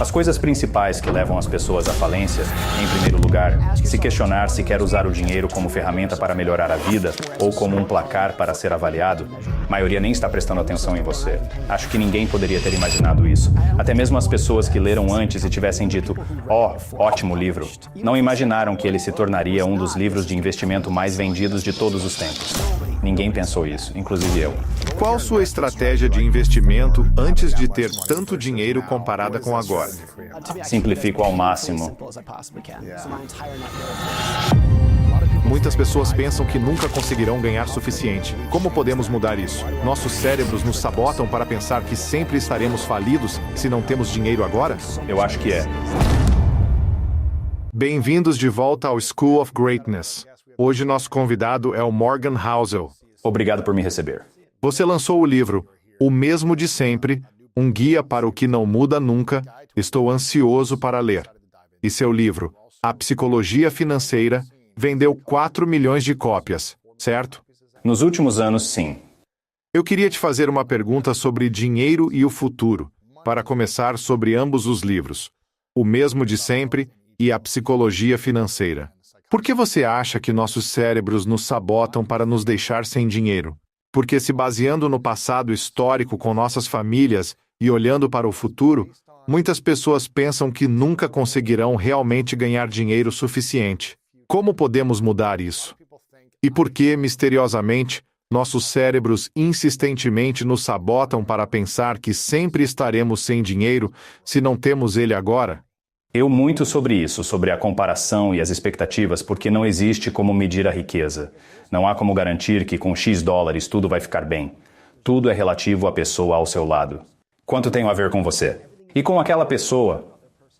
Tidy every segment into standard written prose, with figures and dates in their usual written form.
As coisas principais que levam as pessoas à falência, em primeiro lugar, se questionar se quer usar o dinheiro como ferramenta para melhorar a vida ou como um placar para ser avaliado, a maioria nem está prestando atenção em você. Acho que ninguém poderia ter imaginado isso. Até mesmo as pessoas que leram antes e tivessem dito, ótimo livro, não imaginaram que ele se tornaria um dos livros de investimento mais vendidos de todos os tempos. Ninguém pensou isso, inclusive eu. Qual sua estratégia de investimento antes de ter tanto dinheiro comparada com agora? Simplifico ao máximo. Muitas pessoas pensam que nunca conseguirão ganhar suficiente. Como podemos mudar isso? Nossos cérebros nos sabotam para pensar que sempre estaremos falidos se não temos dinheiro agora? Eu acho que é. Bem-vindos de volta ao School of Greatness. Hoje nosso convidado é o Morgan Housel. Obrigado por me receber. Você lançou o livro O Mesmo de Sempre, um guia para o que não muda nunca. Estou ansioso para ler. E seu livro, A Psicologia Financeira, vendeu 4 milhões de cópias, certo? Nos últimos anos, sim. Eu queria te fazer uma pergunta sobre dinheiro e o futuro, para começar sobre ambos os livros, O Mesmo de Sempre e A Psicologia Financeira. Por que você acha que nossos cérebros nos sabotam para nos deixar sem dinheiro? Porque se baseando no passado histórico com nossas famílias e olhando para o futuro, muitas pessoas pensam que nunca conseguirão realmente ganhar dinheiro suficiente. Como podemos mudar isso? E por que, misteriosamente, nossos cérebros insistentemente nos sabotam para pensar que sempre estaremos sem dinheiro se não temos ele agora? Eu muito sobre isso, sobre a comparação e as expectativas, porque não existe como medir a riqueza. Não há como garantir que com X dólares tudo vai ficar bem. Tudo é relativo à pessoa ao seu lado. Quanto tenho a ver com você? E com aquela pessoa?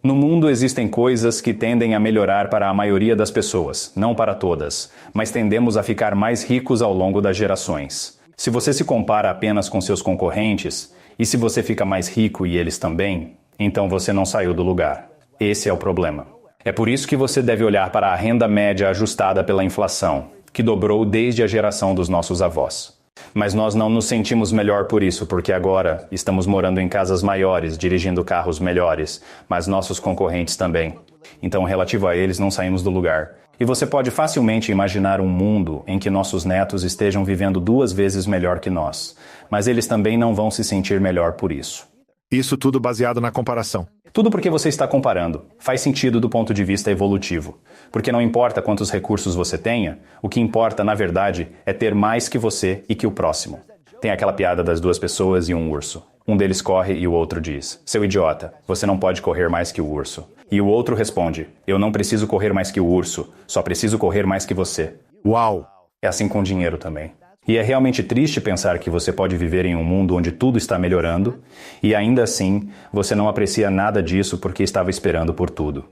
No mundo existem coisas que tendem a melhorar para a maioria das pessoas, não para todas, mas tendemos a ficar mais ricos ao longo das gerações. Se você se compara apenas com seus concorrentes, e se você fica mais rico e eles também, então você não saiu do lugar. Esse é o problema. É por isso que você deve olhar para a renda média ajustada pela inflação, que dobrou desde a geração dos nossos avós. Mas nós não nos sentimos melhor por isso, porque agora estamos morando em casas maiores, dirigindo carros melhores, mas nossos concorrentes também. Então, relativo a eles, não saímos do lugar. E você pode facilmente imaginar um mundo em que nossos netos estejam vivendo 2 vezes melhor que nós, mas eles também não vão se sentir melhor por isso. Isso tudo baseado na comparação. Tudo porque você está comparando. Faz sentido do ponto de vista evolutivo. Porque não importa quantos recursos você tenha, o que importa, na verdade, é ter mais que você e que o próximo. Tem aquela piada das 2 pessoas e um urso. Um deles corre e o outro diz, seu idiota, você não pode correr mais que o urso. E o outro responde, eu não preciso correr mais que o urso, só preciso correr mais que você. Uau! É assim com dinheiro também. E é realmente triste pensar que você pode viver em um mundo onde tudo está melhorando e ainda assim você não aprecia nada disso porque estava esperando por tudo.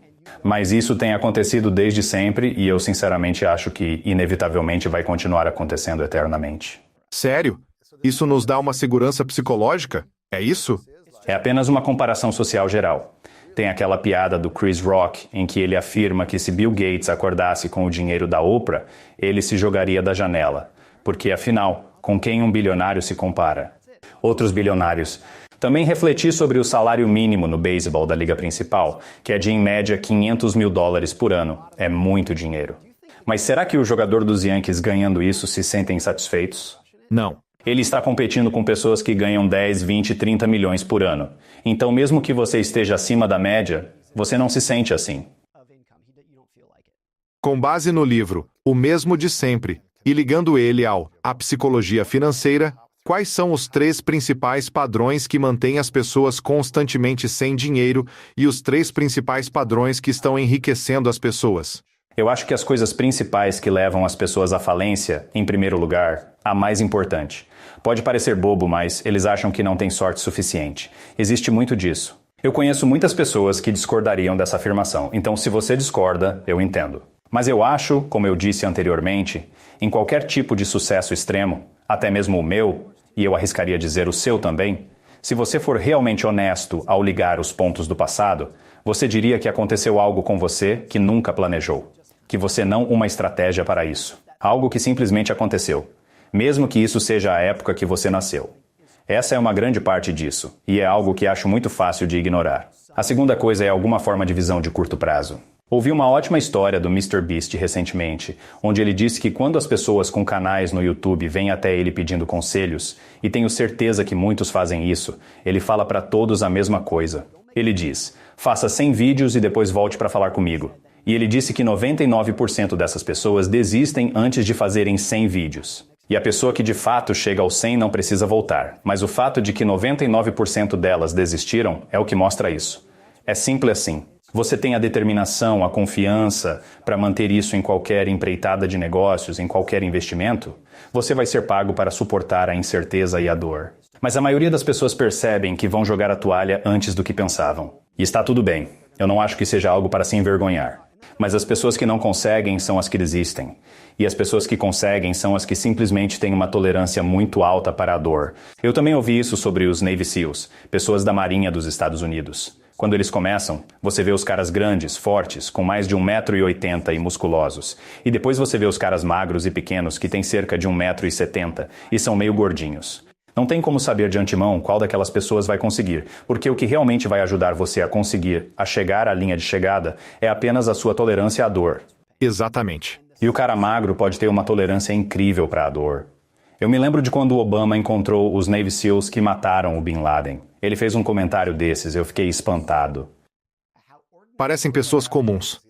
Mas isso tem acontecido desde sempre e eu sinceramente acho que inevitavelmente vai continuar acontecendo eternamente. Sério? Isso nos dá uma segurança psicológica? É isso? É apenas uma comparação social geral. Tem aquela piada do Chris Rock em que ele afirma que se Bill Gates acordasse com o dinheiro da Oprah, ele se jogaria da janela. Porque, afinal, com quem um bilionário se compara? Outros bilionários. Também refleti sobre o salário mínimo no beisebol da liga principal, que é de, em média, $500 mil por ano. É muito dinheiro. Mas será que o jogador dos Yankees ganhando isso se sentem satisfeitos? Não. Ele está competindo com pessoas que ganham 10, 20, 30 milhões por ano. Então, mesmo que você esteja acima da média, você não se sente assim. Com base no livro O Mesmo de Sempre, e ligando ele ao A Psicologia Financeira, quais são os 3 principais padrões que mantêm as pessoas constantemente sem dinheiro e os 3 principais padrões que estão enriquecendo as pessoas? Eu acho que as coisas principais que levam as pessoas à falência, em primeiro lugar, a mais importante. Pode parecer bobo, mas eles acham que não têm sorte suficiente. Existe muito disso. Eu conheço muitas pessoas que discordariam dessa afirmação, então se você discorda, eu entendo. Mas eu acho, como eu disse anteriormente, em qualquer tipo de sucesso extremo, até mesmo o meu, e eu arriscaria dizer o seu também, se você for realmente honesto ao ligar os pontos do passado, você diria que aconteceu algo com você que nunca planejou, que você não uma estratégia para isso, algo que simplesmente aconteceu, mesmo que isso seja a época que você nasceu. Essa é uma grande parte disso, e é algo que acho muito fácil de ignorar. A segunda coisa é alguma forma de visão de curto prazo. Ouvi uma ótima história do MrBeast recentemente, onde ele disse que quando as pessoas com canais no YouTube vêm até ele pedindo conselhos, e tenho certeza que muitos fazem isso, ele fala para todos a mesma coisa. Ele diz: faça 100 vídeos e depois volte para falar comigo. E ele disse que 99% dessas pessoas desistem antes de fazerem 100 vídeos. E a pessoa que de fato chega aos 100 não precisa voltar, mas o fato de que 99% delas desistiram é o que mostra isso. É simples assim. Você tem a determinação, a confiança para manter isso em qualquer empreitada de negócios, em qualquer investimento? Você vai ser pago para suportar a incerteza e a dor. Mas a maioria das pessoas percebem que vão jogar a toalha antes do que pensavam. E está tudo bem. Eu não acho que seja algo para se envergonhar. Mas as pessoas que não conseguem são as que desistem. E as pessoas que conseguem são as que simplesmente têm uma tolerância muito alta para a dor. Eu também ouvi isso sobre os Navy SEALs, pessoas da Marinha dos Estados Unidos. Quando eles começam, você vê os caras grandes, fortes, com mais de 1,80 m e musculosos. E depois você vê os caras magros e pequenos que têm cerca de 1,70 m e são meio gordinhos. Não tem como saber de antemão qual daquelas pessoas vai conseguir, porque o que realmente vai ajudar você a conseguir, a chegar à linha de chegada, é apenas a sua tolerância à dor. Exatamente. E o cara magro pode ter uma tolerância incrível para a dor. Eu me lembro de quando o Obama encontrou os Navy SEALs que mataram o Bin Laden. Ele fez um comentário desses, eu fiquei espantado. Parecem pessoas comuns.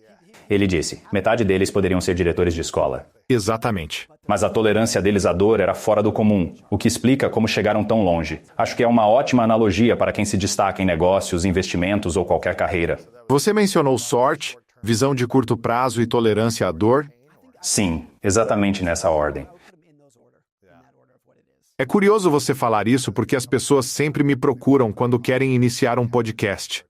Ele disse, metade deles poderiam ser diretores de escola. Exatamente. Mas a tolerância deles à dor era fora do comum, o que explica como chegaram tão longe. Acho que é uma ótima analogia para quem se destaca em negócios, investimentos ou qualquer carreira. Você mencionou sorte, visão de curto prazo e tolerância à dor? Sim, exatamente nessa ordem. É curioso você falar isso porque as pessoas sempre me procuram quando querem iniciar um podcast.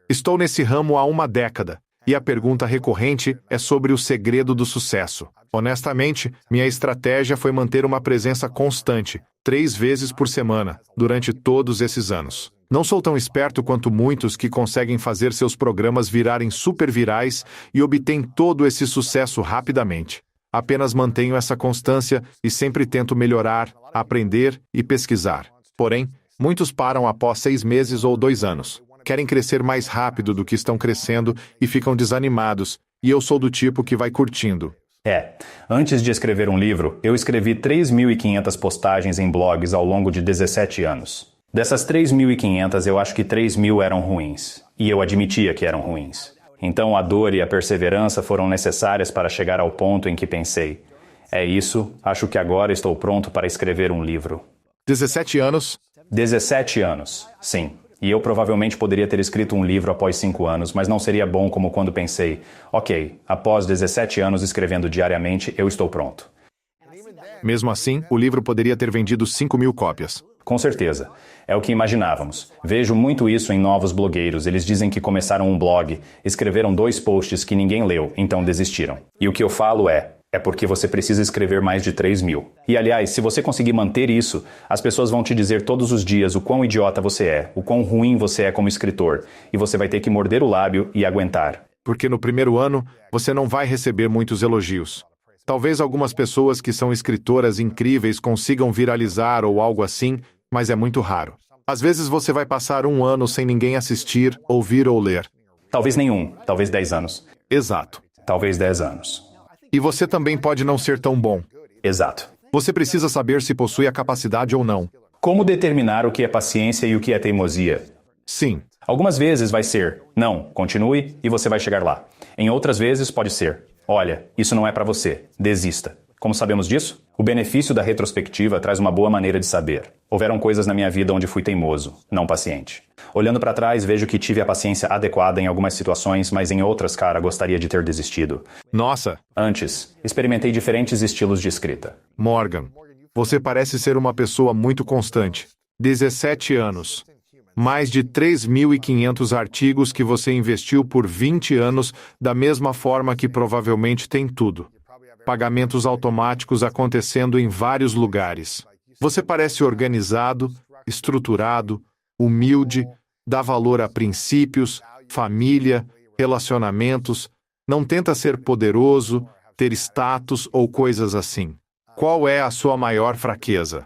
Estou nesse ramo há uma década, e a pergunta recorrente é sobre o segredo do sucesso. Honestamente, minha estratégia foi manter uma presença constante, 3 vezes por semana, durante todos esses anos. Não sou tão esperto quanto muitos que conseguem fazer seus programas virarem super virais e obtêm todo esse sucesso rapidamente. Apenas mantenho essa constância e sempre tento melhorar, aprender e pesquisar. Porém, muitos param após 6 meses ou 2 anos. Querem crescer mais rápido do que estão crescendo e ficam desanimados, e eu sou do tipo que vai curtindo. Antes de escrever um livro, eu escrevi 3.500 postagens em blogs ao longo de 17 anos. Dessas 3.500, eu acho que 3.000 eram ruins, e eu admitia que eram ruins. Então a dor e a perseverança foram necessárias para chegar ao ponto em que pensei: é isso, acho que agora estou pronto para escrever um livro. 17 anos? 17 anos, sim. E eu provavelmente poderia ter escrito um livro após 5 anos, mas não seria bom como quando pensei: ok, após 17 anos escrevendo diariamente, eu estou pronto. Mesmo assim, o livro poderia ter vendido 5.000 cópias. Com certeza. É o que imaginávamos. Vejo muito isso em novos blogueiros. Eles dizem que começaram um blog, escreveram 2 posts que ninguém leu, então desistiram. E o que eu falo é porque você precisa escrever mais de 3.000. E aliás, se você conseguir manter isso, as pessoas vão te dizer todos os dias o quão idiota você é, o quão ruim você é como escritor. E você vai ter que morder o lábio e aguentar. Porque no primeiro ano, você não vai receber muitos elogios. Talvez algumas pessoas que são escritoras incríveis consigam viralizar ou algo assim, mas é muito raro. Às vezes você vai passar 1 ano sem ninguém assistir, ouvir ou ler. Talvez nenhum, talvez 10 anos. Exato. Talvez 10 anos. E você também pode não ser tão bom. Exato. Você precisa saber se possui a capacidade ou não. Como determinar o que é paciência e o que é teimosia? Sim. Algumas vezes vai ser: não, continue e você vai chegar lá. Em outras vezes pode ser: olha, isso não é para você, desista. Como sabemos disso? O benefício da retrospectiva traz uma boa maneira de saber. Houveram coisas na minha vida onde fui teimoso, não paciente. Olhando para trás, vejo que tive a paciência adequada em algumas situações, mas em outras, gostaria de ter desistido. Nossa! Antes, experimentei diferentes estilos de escrita. Morgan, você parece ser uma pessoa muito constante. 17 anos. Mais de 3.500 artigos que você investiu por 20 anos, da mesma forma que provavelmente tem tudo. Pagamentos automáticos acontecendo em vários lugares. Você parece organizado, estruturado, humilde, dá valor a princípios, família, relacionamentos, não tenta ser poderoso, ter status ou coisas assim. Qual é a sua maior fraqueza?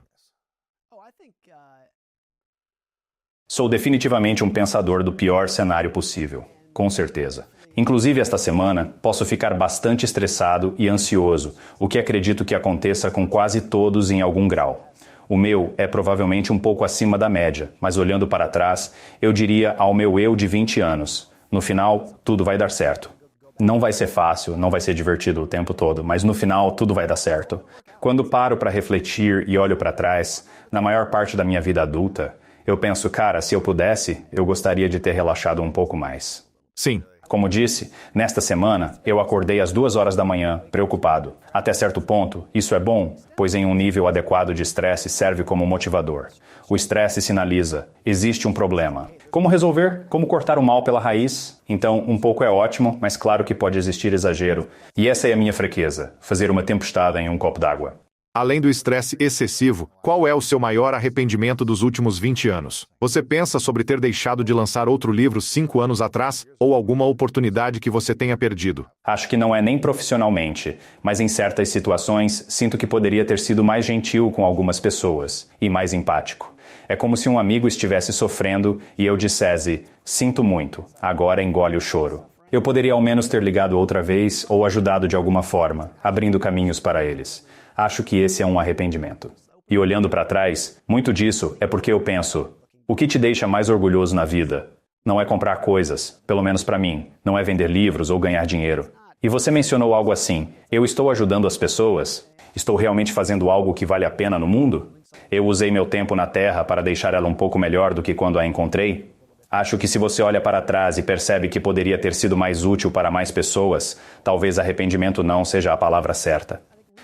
Sou definitivamente um pensador do pior cenário possível, com certeza. Inclusive esta semana, posso ficar bastante estressado e ansioso, o que acredito que aconteça com quase todos em algum grau. O meu é provavelmente um pouco acima da média, mas olhando para trás, eu diria ao meu eu de 20 anos, no final, tudo vai dar certo. Não vai ser fácil, não vai ser divertido o tempo todo, mas no final tudo vai dar certo. Quando paro para refletir e olho para trás, na maior parte da minha vida adulta, eu penso, cara, se eu pudesse, eu gostaria de ter relaxado um pouco mais. Sim. Como disse, nesta semana, eu acordei às 2 horas da manhã, preocupado. Até certo ponto, isso é bom, pois em um nível adequado de estresse serve como motivador. O estresse sinaliza, existe um problema. Como resolver? Como cortar o mal pela raiz? Então, um pouco é ótimo, mas claro que pode existir exagero. E essa é a minha fraqueza, fazer uma tempestade em um copo d'água. Além do estresse excessivo, qual é o seu maior arrependimento dos últimos 20 anos? Você pensa sobre ter deixado de lançar outro livro 5 anos atrás ou alguma oportunidade que você tenha perdido? Acho que não é nem profissionalmente, mas em certas situações sinto que poderia ter sido mais gentil com algumas pessoas e mais empático. É como se um amigo estivesse sofrendo e eu dissesse, sinto muito, agora engole o choro. Eu poderia ao menos ter ligado outra vez ou ajudado de alguma forma, abrindo caminhos para eles. Acho que esse é um arrependimento. E olhando para trás, muito disso é porque eu penso, o que te deixa mais orgulhoso na vida? Não é comprar coisas, pelo menos para mim, não é vender livros ou ganhar dinheiro. E você mencionou algo assim, eu estou ajudando as pessoas? Estou realmente fazendo algo que vale a pena no mundo? Eu usei meu tempo na Terra para deixar ela um pouco melhor do que quando a encontrei? Acho que se você olha para trás e percebe que poderia ter sido mais útil para mais pessoas, talvez arrependimento não seja a palavra certa.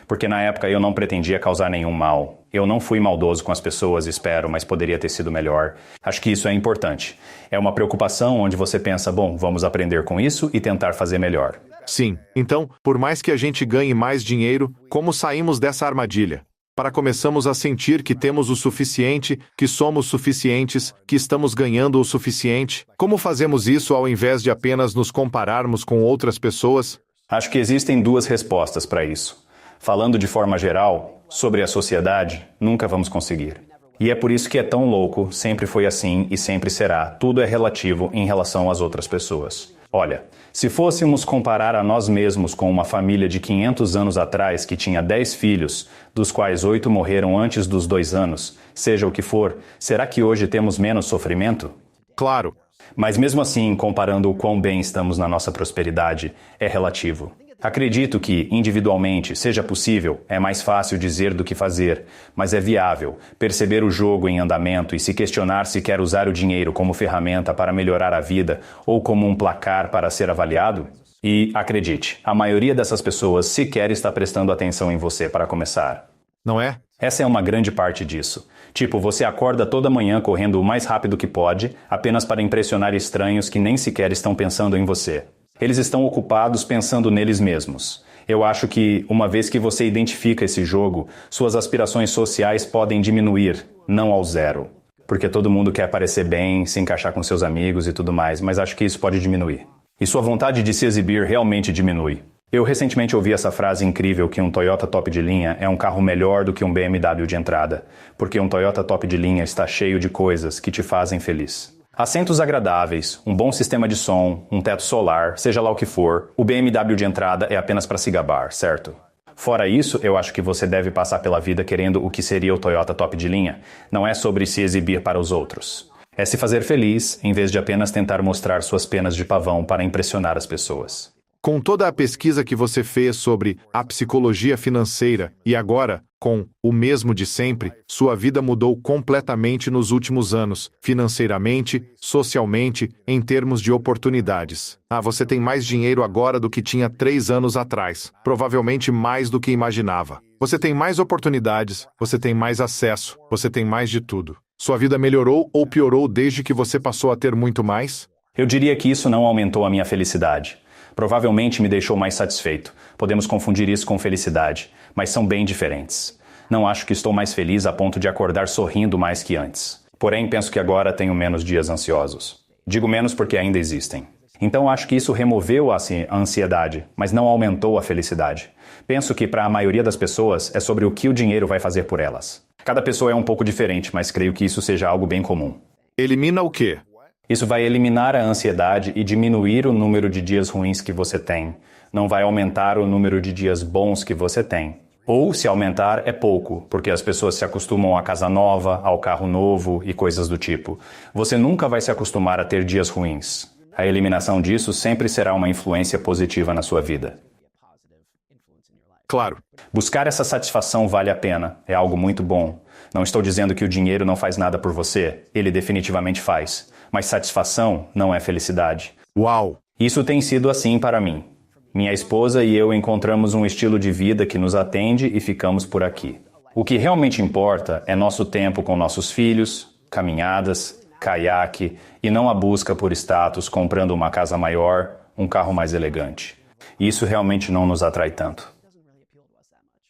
Porque na época eu não pretendia causar nenhum mal. Eu não fui maldoso com as pessoas, espero, mas poderia ter sido melhor. Acho que isso é importante. É uma preocupação onde você pensa, bom, vamos aprender com isso e tentar fazer melhor. Sim. Então, por mais que a gente ganhe mais dinheiro, como saímos dessa armadilha? Para começamos a sentir que temos o suficiente, que somos suficientes, que estamos ganhando o suficiente? Como fazemos isso ao invés de apenas nos compararmos com outras pessoas? Acho que existem 2 respostas para isso. Falando de forma geral, sobre a sociedade, nunca vamos conseguir. E é por isso que é tão louco, sempre foi assim e sempre será. Tudo é relativo em relação às outras pessoas. Olha, se fôssemos comparar a nós mesmos com uma família de 500 anos atrás que tinha 10 filhos, dos quais 8 morreram antes dos 2 anos, seja o que for, será que hoje temos menos sofrimento? Claro. Mas mesmo assim, comparando o quão bem estamos na nossa prosperidade, é relativo. Acredito que, individualmente, seja possível, é mais fácil dizer do que fazer, mas é viável perceber o jogo em andamento e se questionar se quer usar o dinheiro como ferramenta para melhorar a vida ou como um placar para ser avaliado? E, acredite, a maioria dessas pessoas sequer está prestando atenção em você para começar. Não é? Essa é uma grande parte disso. Tipo, você acorda toda manhã correndo o mais rápido que pode, apenas para impressionar estranhos que nem sequer estão pensando em você. Eles estão ocupados pensando neles mesmos. Eu acho que, uma vez que você identifica esse jogo, suas aspirações sociais podem diminuir, não ao zero. Porque todo mundo quer parecer bem, se encaixar com seus amigos e tudo mais, mas acho que isso pode diminuir. E sua vontade de se exibir realmente diminui. Eu recentemente ouvi essa frase incrível que um Toyota top de linha é um carro melhor do que um BMW de entrada, porque um Toyota top de linha está cheio de coisas que te fazem feliz. Assentos agradáveis, um bom sistema de som, um teto solar, seja lá o que for, o BMW de entrada é apenas para se gabar, certo? Fora isso, eu acho que você deve passar pela vida querendo o que seria o Toyota top de linha. Não é sobre se exibir para os outros. É se fazer feliz, em vez de apenas tentar mostrar suas penas de pavão para impressionar as pessoas. Com toda a pesquisa que você fez sobre a psicologia financeira e agora, com o mesmo de sempre, sua vida mudou completamente nos últimos anos, financeiramente, socialmente, em termos de oportunidades. Você tem mais dinheiro agora do que tinha 3 anos atrás, provavelmente mais do que imaginava. Você tem mais oportunidades, você tem mais acesso, você tem mais de tudo. Sua vida melhorou ou piorou desde que você passou a ter muito mais? Eu diria que isso não aumentou a minha felicidade. Provavelmente me deixou mais satisfeito. Podemos confundir isso com felicidade, mas são bem diferentes. Não acho que estou mais feliz a ponto de acordar sorrindo mais que antes. Porém, penso que agora tenho menos dias ansiosos. Digo menos porque ainda existem. Então acho que isso removeu a ansiedade, mas não aumentou a felicidade. Penso que para a maioria das pessoas é sobre o que o dinheiro vai fazer por elas. Cada pessoa é um pouco diferente, mas creio que isso seja algo bem comum. Elimina o quê? Isso vai eliminar a ansiedade e diminuir o número de dias ruins que você tem. Não vai aumentar o número de dias bons que você tem. Ou, se aumentar, é pouco, porque as pessoas se acostumam à casa nova, ao carro novo e coisas do tipo. Você nunca vai se acostumar a ter dias ruins. A eliminação disso sempre será uma influência positiva na sua vida. Claro. Buscar essa satisfação vale a pena, é algo muito bom. Não estou dizendo que o dinheiro não faz nada por você, ele definitivamente faz. Mas satisfação não é felicidade. Uau! Isso tem sido assim para mim. Minha esposa e eu encontramos um estilo de vida que nos atende e ficamos por aqui. O que realmente importa é nosso tempo com nossos filhos, caminhadas, caiaque e não a busca por status comprando uma casa maior, um carro mais elegante. Isso realmente não nos atrai tanto.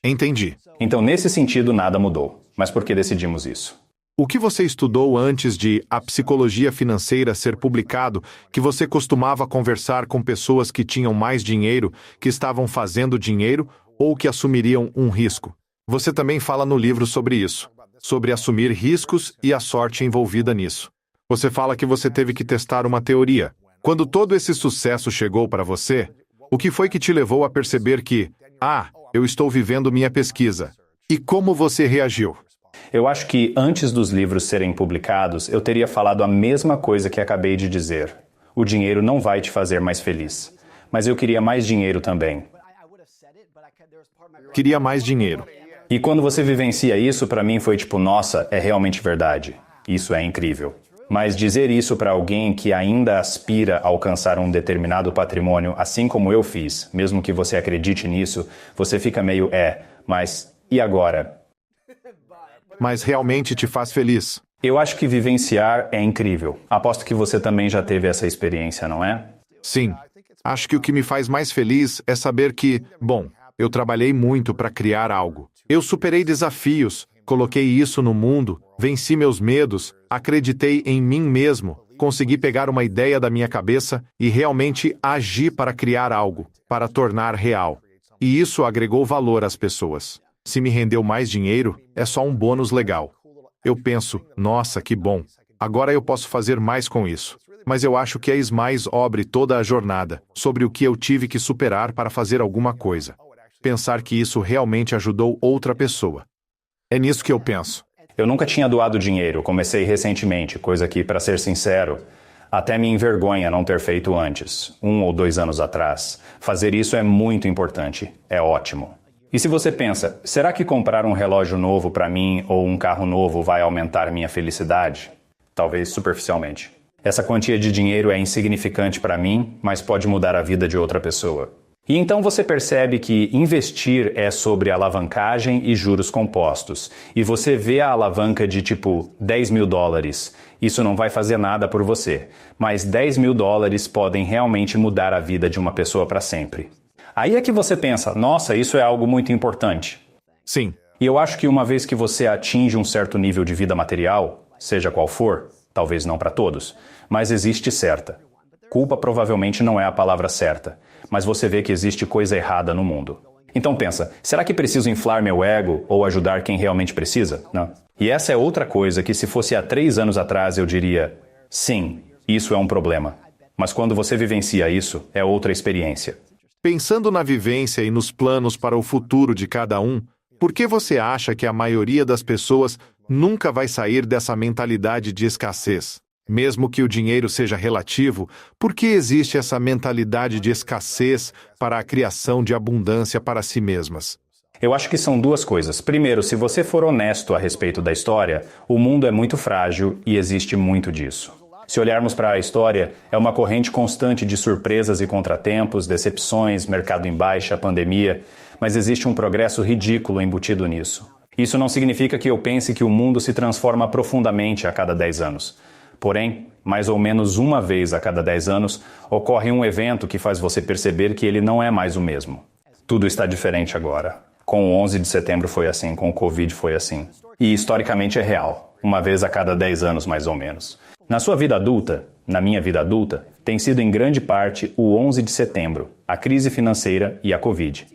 Entendi. Então, nesse sentido, nada mudou. Mas por que decidimos isso? O que você estudou antes de A Psicologia Financeira ser publicado, que você costumava conversar com pessoas que tinham mais dinheiro, que estavam fazendo dinheiro ou que assumiriam um risco? Você também fala no livro sobre isso, sobre assumir riscos e a sorte envolvida nisso. Você fala que você teve que testar uma teoria. Quando todo esse sucesso chegou para você, o que foi que te levou a perceber que, eu estou vivendo minha pesquisa? E como você reagiu? Eu acho que antes dos livros serem publicados, eu teria falado a mesma coisa que acabei de dizer. O dinheiro não vai te fazer mais feliz. Mas eu queria mais dinheiro também. Queria mais dinheiro. E quando você vivencia isso, para mim foi tipo, nossa, é realmente verdade. Isso é incrível. Mas dizer isso para alguém que ainda aspira a alcançar um determinado patrimônio, assim como eu fiz, mesmo que você acredite nisso, você fica meio, mas e agora? Mas realmente te faz feliz. Eu acho que vivenciar é incrível. Aposto que você também já teve essa experiência, não é? Sim. Acho que o que me faz mais feliz é saber que, eu trabalhei muito para criar algo. Eu superei desafios, coloquei isso no mundo, venci meus medos, acreditei em mim mesmo, consegui pegar uma ideia da minha cabeça e realmente agi para criar algo, para tornar real. E isso agregou valor às pessoas. Se me rendeu mais dinheiro, é só um bônus legal. Eu penso, nossa, que bom. Agora eu posso fazer mais com isso. Mas eu acho que é mais sobre toda a jornada, sobre o que eu tive que superar para fazer alguma coisa. Pensar que isso realmente ajudou outra pessoa. É nisso que eu penso. Eu nunca tinha doado dinheiro, comecei recentemente, coisa que, para ser sincero, até me envergonha não ter feito antes, 1 ou 2 anos atrás. Fazer isso é muito importante, é ótimo. E se você pensa, será que comprar um relógio novo para mim ou um carro novo vai aumentar minha felicidade? Talvez superficialmente. Essa quantia de dinheiro é insignificante para mim, mas pode mudar a vida de outra pessoa. E então você percebe que investir é sobre alavancagem e juros compostos. E você vê a alavanca de tipo $10.000. Isso não vai fazer nada por você. Mas $10.000 podem realmente mudar a vida de uma pessoa para sempre. Aí é que você pensa, nossa, isso é algo muito importante. Sim. E eu acho que uma vez que você atinge um certo nível de vida material, seja qual for, talvez não para todos, mas existe certa. Culpa provavelmente não é a palavra certa, mas você vê que existe coisa errada no mundo. Então pensa, será que preciso inflar meu ego ou ajudar quem realmente precisa? Não. E essa é outra coisa que se fosse há 3 anos atrás eu diria, sim, isso é um problema. Mas quando você vivencia isso, é outra experiência. Pensando na vivência e nos planos para o futuro de cada um, por que você acha que a maioria das pessoas nunca vai sair dessa mentalidade de escassez? Mesmo que o dinheiro seja relativo, por que existe essa mentalidade de escassez para a criação de abundância para si mesmas? Eu acho que são 2 coisas. Primeiro, se você for honesto a respeito da história, o mundo é muito frágil e existe muito disso. Se olharmos para a história, é uma corrente constante de surpresas e contratempos, decepções, mercado em baixa, pandemia, mas existe um progresso ridículo embutido nisso. Isso não significa que eu pense que o mundo se transforma profundamente a cada 10 anos. Porém, mais ou menos uma vez a cada 10 anos, ocorre um evento que faz você perceber que ele não é mais o mesmo. Tudo está diferente agora. Com o 11 de setembro foi assim, com o Covid foi assim. E historicamente é real, uma vez a cada 10 anos mais ou menos. Na sua vida adulta, na minha vida adulta, tem sido em grande parte o 11 de setembro, a crise financeira e a Covid.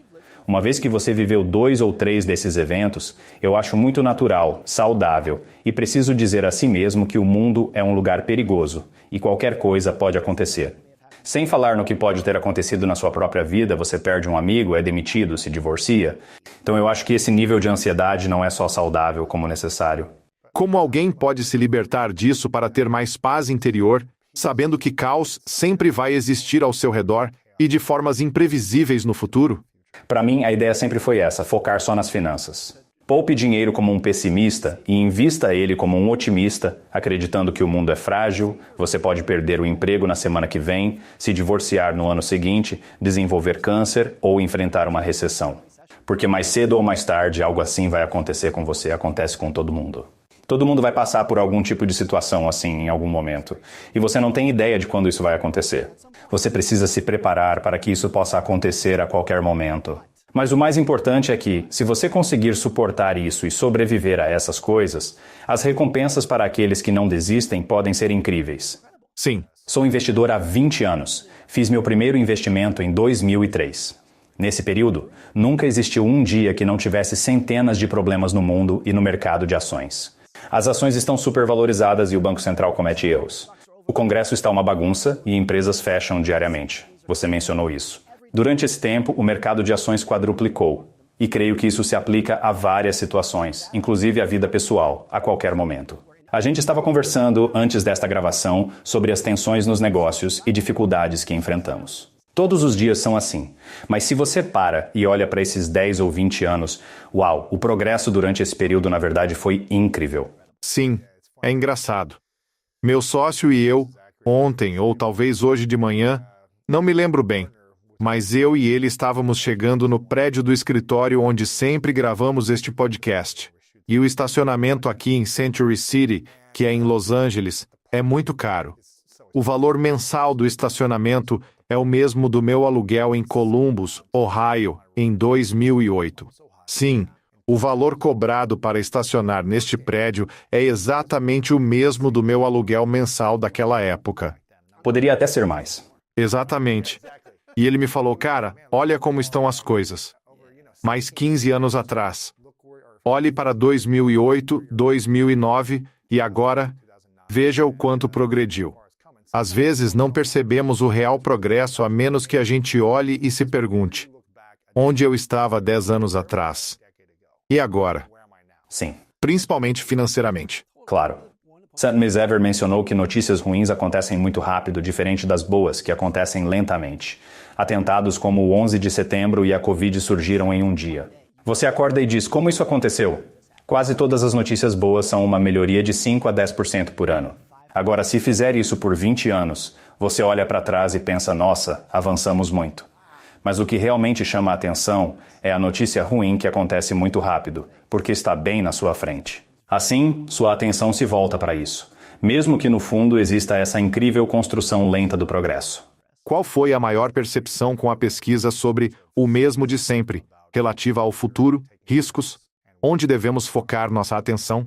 Uma vez que você viveu 2 ou 3 desses eventos, eu acho muito natural, saudável e preciso dizer a si mesmo que o mundo é um lugar perigoso e qualquer coisa pode acontecer. Sem falar no que pode ter acontecido na sua própria vida, você perde um amigo, é demitido, se divorcia. Então eu acho que esse nível de ansiedade não é só saudável como necessário. Como alguém pode se libertar disso para ter mais paz interior, sabendo que caos sempre vai existir ao seu redor e de formas imprevisíveis no futuro? Para mim, a ideia sempre foi essa, focar só nas finanças. Poupe dinheiro como um pessimista e invista ele como um otimista, acreditando que o mundo é frágil, você pode perder o emprego na semana que vem, se divorciar no ano seguinte, desenvolver câncer ou enfrentar uma recessão. Porque mais cedo ou mais tarde algo assim vai acontecer com você, acontece com todo mundo. Todo mundo vai passar por algum tipo de situação assim em algum momento. E você não tem ideia de quando isso vai acontecer. Você precisa se preparar para que isso possa acontecer a qualquer momento. Mas o mais importante é que, se você conseguir suportar isso e sobreviver a essas coisas, as recompensas para aqueles que não desistem podem ser incríveis. Sim. Sou investidor há 20 anos. Fiz meu primeiro investimento em 2003. Nesse período, nunca existiu um dia que não tivesse centenas de problemas no mundo e no mercado de ações. As ações estão supervalorizadas e o Banco Central comete erros. O Congresso está uma bagunça e empresas fecham diariamente. Você mencionou isso. Durante esse tempo, o mercado de ações quadruplicou. E creio que isso se aplica a várias situações, inclusive a vida pessoal, a qualquer momento. A gente estava conversando antes desta gravação sobre as tensões nos negócios e dificuldades que enfrentamos. Todos os dias são assim. Mas se você para e olha para esses 10 ou 20 anos, uau, o progresso durante esse período na verdade foi incrível. Sim, é engraçado. Meu sócio e eu, ontem ou talvez hoje de manhã, não me lembro bem, mas eu e ele estávamos chegando no prédio do escritório onde sempre gravamos este podcast. E o estacionamento aqui em Century City, que é em Los Angeles, é muito caro. O valor mensal do estacionamento é o mesmo do meu aluguel em Columbus, Ohio, em 2008. Sim, o valor cobrado para estacionar neste prédio é exatamente o mesmo do meu aluguel mensal daquela época. Poderia até ser mais. Exatamente. E ele me falou, cara, olha como estão as coisas. Mais 15 anos atrás. Olhe para 2008, 2009 e agora, veja o quanto progrediu. Às vezes não percebemos o real progresso a menos que a gente olhe e se pergunte: onde eu estava 10 anos atrás? E agora? Sim. Principalmente financeiramente. Claro. St. Misever mencionou que notícias ruins acontecem muito rápido, diferente das boas, que acontecem lentamente. Atentados como o 11 de setembro e a Covid surgiram em um dia. Você acorda e diz, como isso aconteceu? Quase todas as notícias boas são uma melhoria de 5 a 10% por ano. Agora, se fizer isso por 20 anos, você olha para trás e pensa, nossa, avançamos muito. Mas o que realmente chama a atenção é a notícia ruim que acontece muito rápido, porque está bem na sua frente. Assim, sua atenção se volta para isso, mesmo que no fundo exista essa incrível construção lenta do progresso. Qual foi a maior percepção com a pesquisa sobre o mesmo de sempre, relativa ao futuro, riscos, onde devemos focar nossa atenção?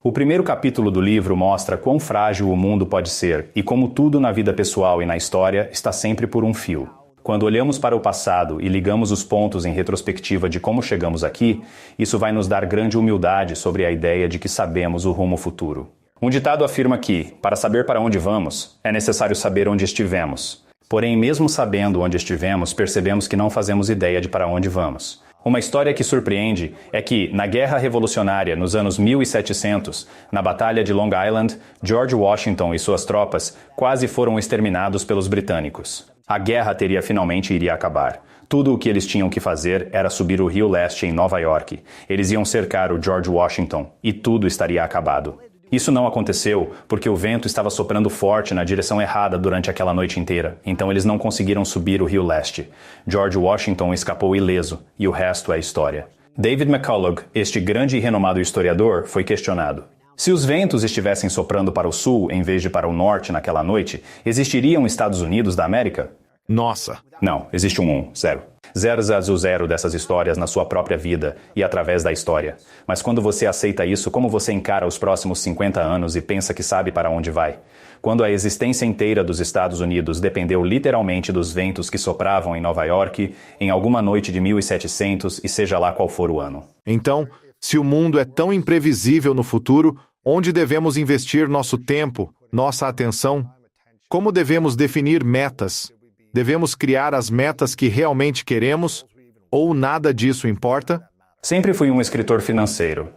O primeiro capítulo do livro mostra quão frágil o mundo pode ser e como tudo na vida pessoal e na história está sempre por um fio. Quando olhamos para o passado e ligamos os pontos em retrospectiva de como chegamos aqui, isso vai nos dar grande humildade sobre a ideia de que sabemos o rumo futuro. Um ditado afirma que, para saber para onde vamos, é necessário saber onde estivemos. Porém, mesmo sabendo onde estivemos, percebemos que não fazemos ideia de para onde vamos. Uma história que surpreende é que, na Guerra Revolucionária, nos anos 1700, na Batalha de Long Island, George Washington e suas tropas quase foram exterminados pelos britânicos. A guerra finalmente iria acabar. Tudo o que eles tinham que fazer era subir o Rio Leste em Nova York. Eles iam cercar o George Washington e tudo estaria acabado. Isso não aconteceu porque o vento estava soprando forte na direção errada durante aquela noite inteira, então eles não conseguiram subir o Rio Leste. George Washington escapou ileso, e o resto é história. David McCullough, este grande e renomado historiador, foi questionado. Se os ventos estivessem soprando para o sul em vez de para o norte naquela noite, existiriam Estados Unidos da América? Nossa! Não, existe um zero. Zero dessas histórias na sua própria vida e através da história. Mas quando você aceita isso, como você encara os próximos 50 anos e pensa que sabe para onde vai? quando a existência inteira dos Estados Unidos dependeu literalmente dos ventos que sopravam em Nova York em alguma noite de 1700 e seja lá qual for o ano. Então, se o mundo é tão imprevisível no futuro, onde devemos investir nosso tempo, nossa atenção? Como devemos definir metas? Devemos criar as metas que realmente queremos? Ou nada disso importa? Sempre fui um escritor financeiro.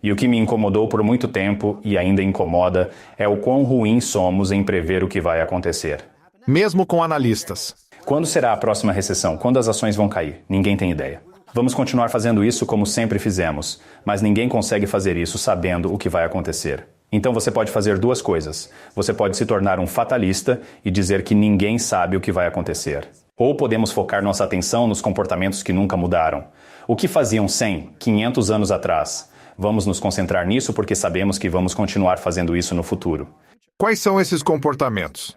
E o que me incomodou por muito tempo, e ainda incomoda, é o quão ruins somos em prever o que vai acontecer. Mesmo com analistas. Quando será a próxima recessão? Quando as ações vão cair? Ninguém tem ideia. Vamos continuar fazendo isso como sempre fizemos, mas ninguém consegue fazer isso sabendo o que vai acontecer. Então você pode fazer duas coisas. Você pode se tornar um fatalista e dizer que ninguém sabe o que vai acontecer. Ou podemos focar nossa atenção nos comportamentos que nunca mudaram. O que faziam 100, 500 anos atrás? Vamos nos concentrar nisso porque sabemos que vamos continuar fazendo isso no futuro. Quais são esses comportamentos?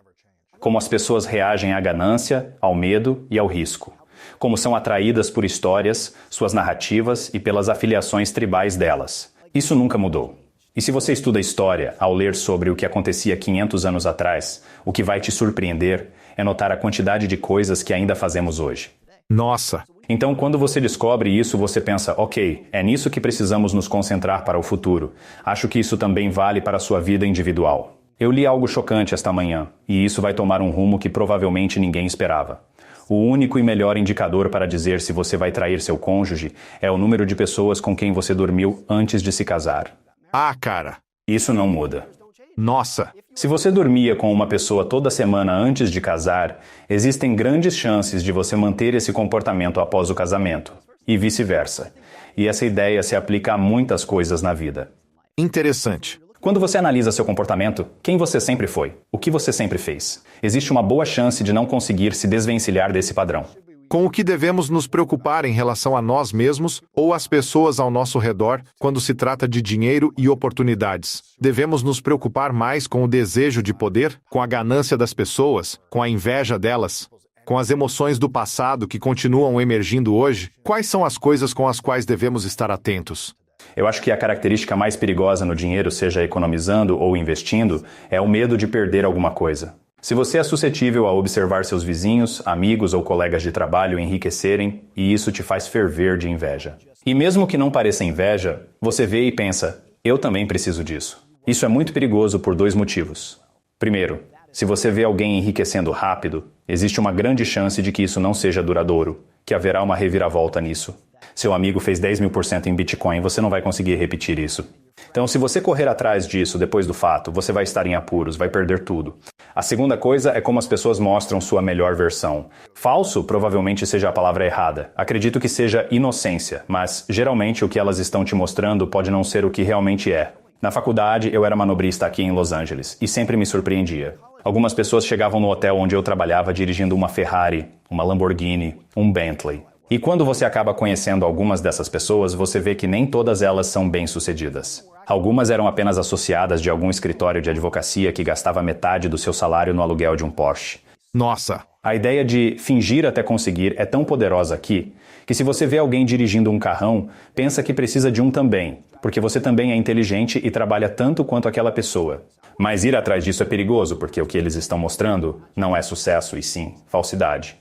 Como as pessoas reagem à ganância, ao medo e ao risco. Como são atraídas por histórias, suas narrativas e pelas afiliações tribais delas. Isso nunca mudou. E se você estuda história, ao ler sobre o que acontecia 500 anos atrás, o que vai te surpreender é notar a quantidade de coisas que ainda fazemos hoje. Nossa! Então, quando você descobre isso, você pensa, ok, é nisso que precisamos nos concentrar para o futuro. Acho que isso também vale para a sua vida individual. Eu li algo chocante esta manhã, e isso vai tomar um rumo que provavelmente ninguém esperava. O único e melhor indicador para dizer se você vai trair seu cônjuge é o número de pessoas com quem você dormiu antes de se casar. Ah, cara! Isso não muda. Nossa! Se você dormia com uma pessoa toda semana antes de casar, existem grandes chances de você manter esse comportamento após o casamento, e vice-versa. E essa ideia se aplica a muitas coisas na vida. Interessante. Quando você analisa seu comportamento, quem você sempre foi? O que você sempre fez? Existe uma boa chance de não conseguir se desvencilhar desse padrão. Com o que devemos nos preocupar em relação a nós mesmos ou às pessoas ao nosso redor quando se trata de dinheiro e oportunidades? Devemos nos preocupar mais com o desejo de poder, com a ganância das pessoas, com a inveja delas, com as emoções do passado que continuam emergindo hoje? Quais são as coisas com as quais devemos estar atentos? Eu acho que a característica mais perigosa no dinheiro, seja economizando ou investindo, é o medo de perder alguma coisa. Se você é suscetível a observar seus vizinhos, amigos ou colegas de trabalho enriquecerem, e isso te faz ferver de inveja. E mesmo que não pareça inveja, você vê e pensa, eu também preciso disso. Isso é muito perigoso por dois motivos. Primeiro, se você vê alguém enriquecendo rápido, existe uma grande chance de que isso não seja duradouro, que haverá uma reviravolta nisso. Seu amigo fez 10.000% em Bitcoin, você não vai conseguir repetir isso. Então, se você correr atrás disso depois do fato, você vai estar em apuros, vai perder tudo. A segunda coisa é como as pessoas mostram sua melhor versão. Falso provavelmente seja a palavra errada. Acredito que seja inocência, mas geralmente o que elas estão te mostrando pode não ser o que realmente é. Na faculdade, eu era manobrista aqui em Los Angeles e sempre me surpreendia. Algumas pessoas chegavam no hotel onde eu trabalhava dirigindo uma Ferrari, uma Lamborghini, um Bentley. E quando você acaba conhecendo algumas dessas pessoas, você vê que nem todas elas são bem-sucedidas. Algumas eram apenas associadas de algum escritório de advocacia que gastava metade do seu salário no aluguel de um Porsche. Nossa! A ideia de fingir até conseguir é tão poderosa aqui, que se você vê alguém dirigindo um carrão, pensa que precisa de um também, porque você também é inteligente e trabalha tanto quanto aquela pessoa. Mas ir atrás disso é perigoso, porque o que eles estão mostrando não é sucesso e sim falsidade.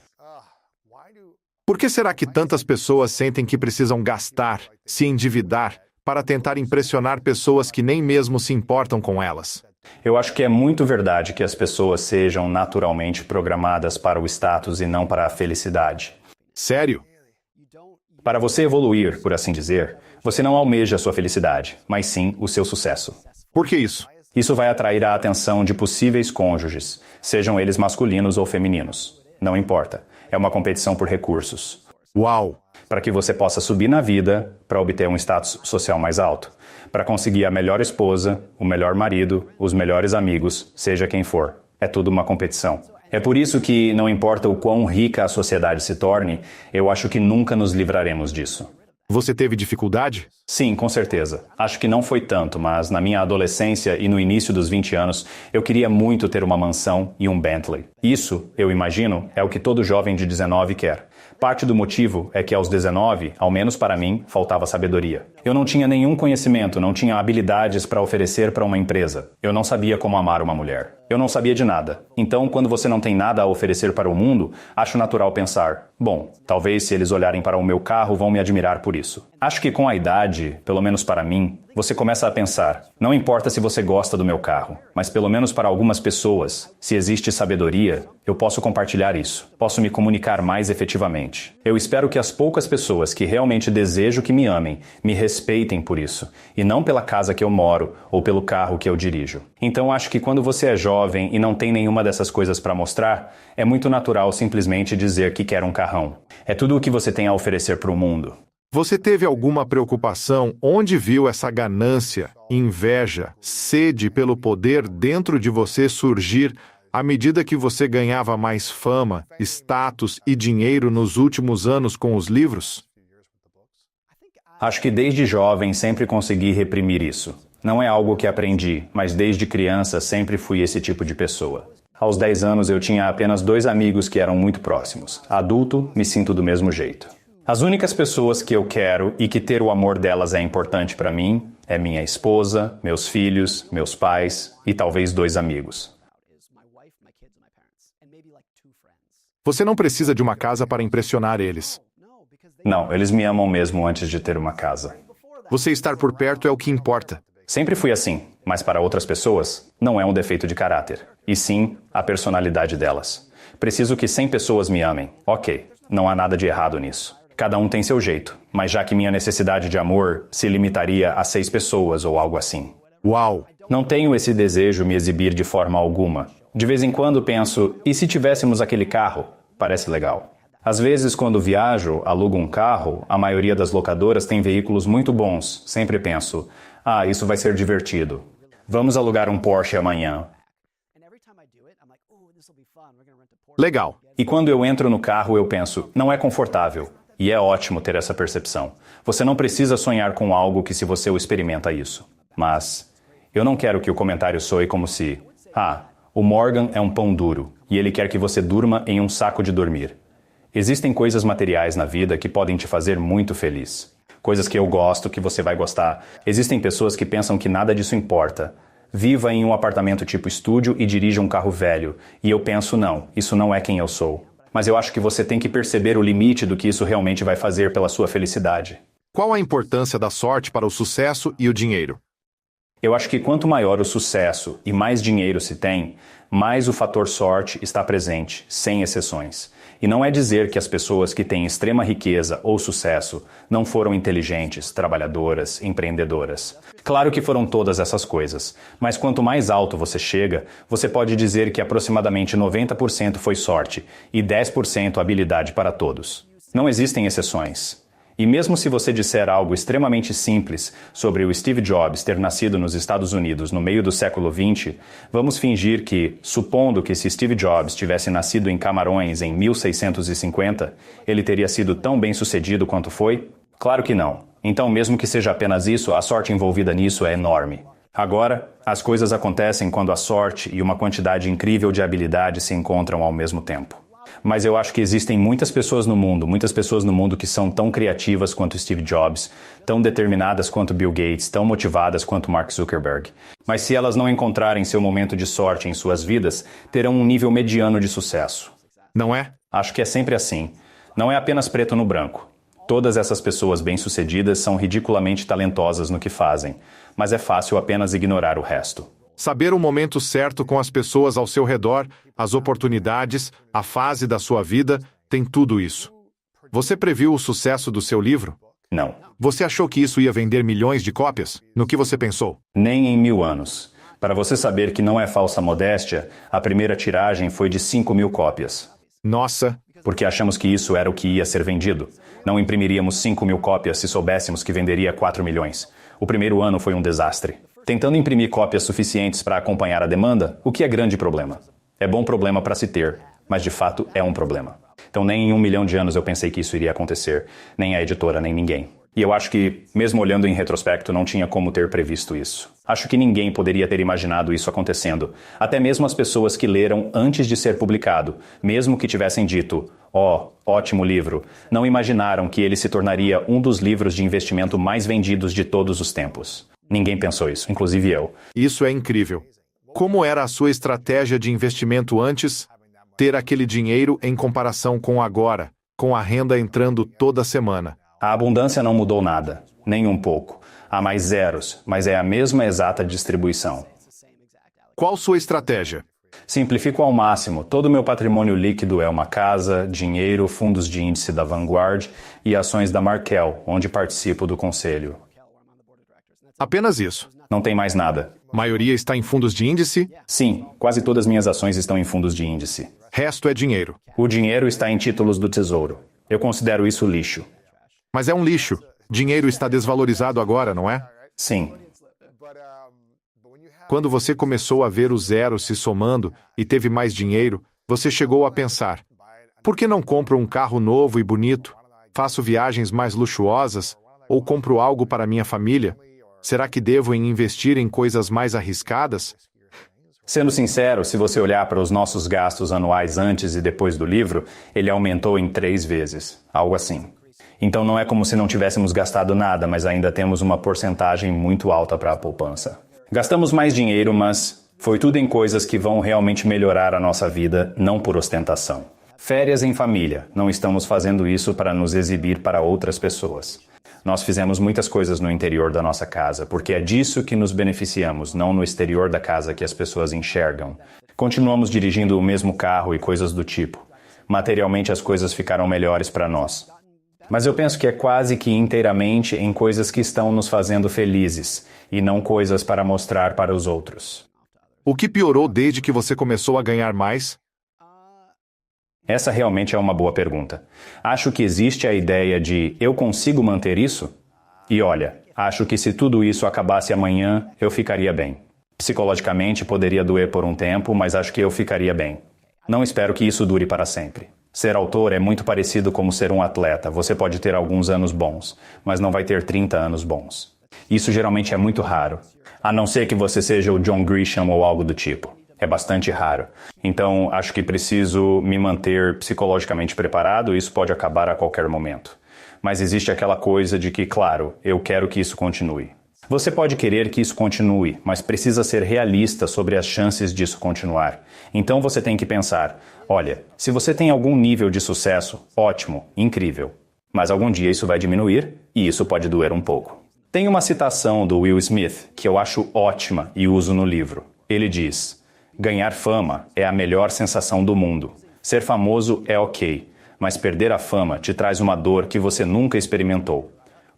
Por que será que tantas pessoas sentem que precisam gastar, se endividar, para tentar impressionar pessoas que nem mesmo se importam com elas? Eu acho que é muito verdade que as pessoas sejam naturalmente programadas para o status e não para a felicidade. Sério? Para você evoluir, por assim dizer, você não almeja a sua felicidade, mas sim o seu sucesso. Por que isso? Isso vai atrair a atenção de possíveis cônjuges, sejam eles masculinos ou femininos. Não importa. É uma competição por recursos. Uau! Para que você possa subir na vida, para obter um status social mais alto. Para conseguir a melhor esposa, o melhor marido, os melhores amigos, seja quem for. É tudo uma competição. É por isso que, não importa o quão rica a sociedade se torne, eu acho que nunca nos livraremos disso. Você teve dificuldade? Sim, com certeza. Acho que não foi tanto, mas na minha adolescência e no início dos 20 anos, eu queria muito ter uma mansão e um Bentley. Isso, eu imagino, é o que todo jovem de 19 quer. Parte do motivo é que aos 19, ao menos para mim, faltava sabedoria. Eu não tinha nenhum conhecimento, não tinha habilidades para oferecer para uma empresa. Eu não sabia como amar uma mulher. Eu não sabia de nada. Então, quando você não tem nada a oferecer para o mundo, acho natural pensar, bom, talvez se eles olharem para o meu carro vão me admirar por isso. Acho que com a idade, pelo menos para mim, você começa a pensar, não importa se você gosta do meu carro, mas pelo menos para algumas pessoas, se existe sabedoria, eu posso compartilhar isso. Posso me comunicar mais efetivamente. Eu espero que as poucas pessoas que realmente desejo que me amem, me respeitem por isso, e não pela casa que eu moro ou pelo carro que eu dirijo. Então acho que quando você é jovem e não tem nenhuma dessas coisas para mostrar, é muito natural simplesmente dizer que quer um carrão. É tudo o que você tem a oferecer para o mundo. Você teve alguma preocupação onde viu essa ganância, inveja, sede pelo poder dentro de você surgir à medida que você ganhava mais fama, status e dinheiro nos últimos anos com os livros? Acho que desde jovem sempre consegui reprimir isso. Não é algo que aprendi, mas desde criança sempre fui esse tipo de pessoa. Aos 10 anos eu tinha apenas 2 amigos que eram muito próximos. Adulto, me sinto do mesmo jeito. As únicas pessoas que eu quero e que ter o amor delas é importante para mim é minha esposa, meus filhos, meus pais e talvez 2 amigos. Você não precisa de uma casa para impressionar eles. Não, eles me amam mesmo antes de ter uma casa. Você estar por perto é o que importa. Sempre fui assim, mas para outras pessoas, não é um defeito de caráter, e sim a personalidade delas. Preciso que 100 pessoas me amem. Ok, não há nada de errado nisso. Cada um tem seu jeito, mas já que minha necessidade de amor se limitaria a 6 pessoas ou algo assim. Uau! Não tenho esse desejo me exibir de forma alguma. De vez em quando penso, e se tivéssemos aquele carro? Parece legal. Às vezes, quando viajo, alugo um carro, a maioria das locadoras tem veículos muito bons. Sempre penso, isso vai ser divertido. Vamos alugar um Porsche amanhã. Legal. E quando eu entro no carro, eu penso, não é confortável. E é ótimo ter essa percepção. Você não precisa sonhar com algo que se você o experimenta isso. Mas eu não quero que o comentário soe como se, o Morgan é um pão duro e ele quer que você durma em um saco de dormir. Existem coisas materiais na vida que podem te fazer muito feliz. Coisas que eu gosto, que você vai gostar. Existem pessoas que pensam que nada disso importa. Viva em um apartamento tipo estúdio e dirija um carro velho. E eu penso, não, isso não é quem eu sou. Mas eu acho que você tem que perceber o limite do que isso realmente vai fazer pela sua felicidade. Qual a importância da sorte para o sucesso e o dinheiro? Eu acho que quanto maior o sucesso e mais dinheiro se tem, mais o fator sorte está presente, sem exceções. E não é dizer que as pessoas que têm extrema riqueza ou sucesso não foram inteligentes, trabalhadoras, empreendedoras. Claro que foram todas essas coisas, mas quanto mais alto você chega, você pode dizer que aproximadamente 90% foi sorte e 10% habilidade para todos. Não existem exceções. E mesmo se você disser algo extremamente simples sobre o Steve Jobs ter nascido nos Estados Unidos no meio do século XX, vamos fingir que, supondo que se Steve Jobs tivesse nascido em Camarões em 1650, ele teria sido tão bem-sucedido quanto foi? Claro que não. Então, mesmo que seja apenas isso, a sorte envolvida nisso é enorme. Agora, as coisas acontecem quando a sorte e uma quantidade incrível de habilidade se encontram ao mesmo tempo. Mas eu acho que existem muitas pessoas no mundo que são tão criativas quanto Steve Jobs, tão determinadas quanto Bill Gates, tão motivadas quanto Mark Zuckerberg. Mas se elas não encontrarem seu momento de sorte em suas vidas, terão um nível mediano de sucesso. Não é? Acho que é sempre assim. Não é apenas preto no branco. Todas essas pessoas bem-sucedidas são ridiculamente talentosas no que fazem, mas é fácil apenas ignorar o resto. Saber o momento certo com as pessoas ao seu redor, as oportunidades, a fase da sua vida, tem tudo isso. Você previu o sucesso do seu livro? Não. Você achou que isso ia vender milhões de cópias? No que você pensou? Nem em 1000 anos. Para você saber que não é falsa modéstia, a primeira tiragem foi de 5.000 cópias. Nossa! Porque achamos que isso era o que ia ser vendido. Não imprimiríamos 5.000 cópias se soubéssemos que venderia 4 milhões. O primeiro ano foi um desastre. Tentando imprimir cópias suficientes para acompanhar a demanda, o que é grande problema. É bom problema para se ter, mas de fato é um problema. Então nem em 1 milhão de anos eu pensei que isso iria acontecer, nem a editora, nem ninguém. E eu acho que, mesmo olhando em retrospecto, não tinha como ter previsto isso. Acho que ninguém poderia ter imaginado isso acontecendo. Até mesmo as pessoas que leram antes de ser publicado, mesmo que tivessem dito, ótimo livro, não imaginaram que ele se tornaria um dos livros de investimento mais vendidos de todos os tempos. Ninguém pensou isso, inclusive eu. Isso é incrível. Como era a sua estratégia de investimento antes? Ter aquele dinheiro em comparação com agora, com a renda entrando toda semana. A abundância não mudou nada, nem um pouco. Há mais zeros, mas é a mesma exata distribuição. Qual sua estratégia? Simplifico ao máximo. Todo o meu patrimônio líquido é uma casa, dinheiro, fundos de índice da Vanguard e ações da Markel, onde participo do conselho. Apenas isso. Não tem mais nada. Maioria está em fundos de índice? Sim, quase todas minhas ações estão em fundos de índice. Resto é dinheiro. O dinheiro está em títulos do Tesouro. Eu considero isso lixo. Mas é um lixo. Dinheiro está desvalorizado agora, não é? Sim. Quando você começou a ver os zeros se somando e teve mais dinheiro, você chegou a pensar: por que não compro um carro novo e bonito? Faço viagens mais luxuosas? Ou compro algo para minha família? Será que devo investir em coisas mais arriscadas? Sendo sincero, se você olhar para os nossos gastos anuais antes e depois do livro, ele aumentou em 3 vezes. Algo assim. Então não é como se não tivéssemos gastado nada, mas ainda temos uma porcentagem muito alta para a poupança. Gastamos mais dinheiro, mas foi tudo em coisas que vão realmente melhorar a nossa vida, não por ostentação. Férias em família. Não estamos fazendo isso para nos exibir para outras pessoas. Nós fizemos muitas coisas no interior da nossa casa, porque é disso que nos beneficiamos, não no exterior da casa que as pessoas enxergam. Continuamos dirigindo o mesmo carro e coisas do tipo. Materialmente as coisas ficaram melhores para nós. Mas eu penso que é quase que inteiramente em coisas que estão nos fazendo felizes, e não coisas para mostrar para os outros. O que piorou desde que você começou a ganhar mais? Essa realmente é uma boa pergunta. Acho que existe a ideia de eu consigo manter isso? E olha, acho que se tudo isso acabasse amanhã, eu ficaria bem. Psicologicamente poderia doer por um tempo, mas acho que eu ficaria bem. Não espero que isso dure para sempre. Ser autor é muito parecido como ser um atleta. Você pode ter alguns anos bons, mas não vai ter 30 anos bons. Isso geralmente é muito raro. A não ser que você seja o John Grisham ou algo do tipo. É bastante raro. Então, acho que preciso me manter psicologicamente preparado e isso pode acabar a qualquer momento. Mas existe aquela coisa de que, claro, eu quero que isso continue. Você pode querer que isso continue, mas precisa ser realista sobre as chances disso continuar. Então você tem que pensar, olha, se você tem algum nível de sucesso, ótimo, incrível. Mas algum dia isso vai diminuir e isso pode doer um pouco. Tem uma citação do Will Smith que eu acho ótima e uso no livro. Ele diz: ganhar fama é a melhor sensação do mundo. Ser famoso é ok, mas perder a fama te traz uma dor que você nunca experimentou.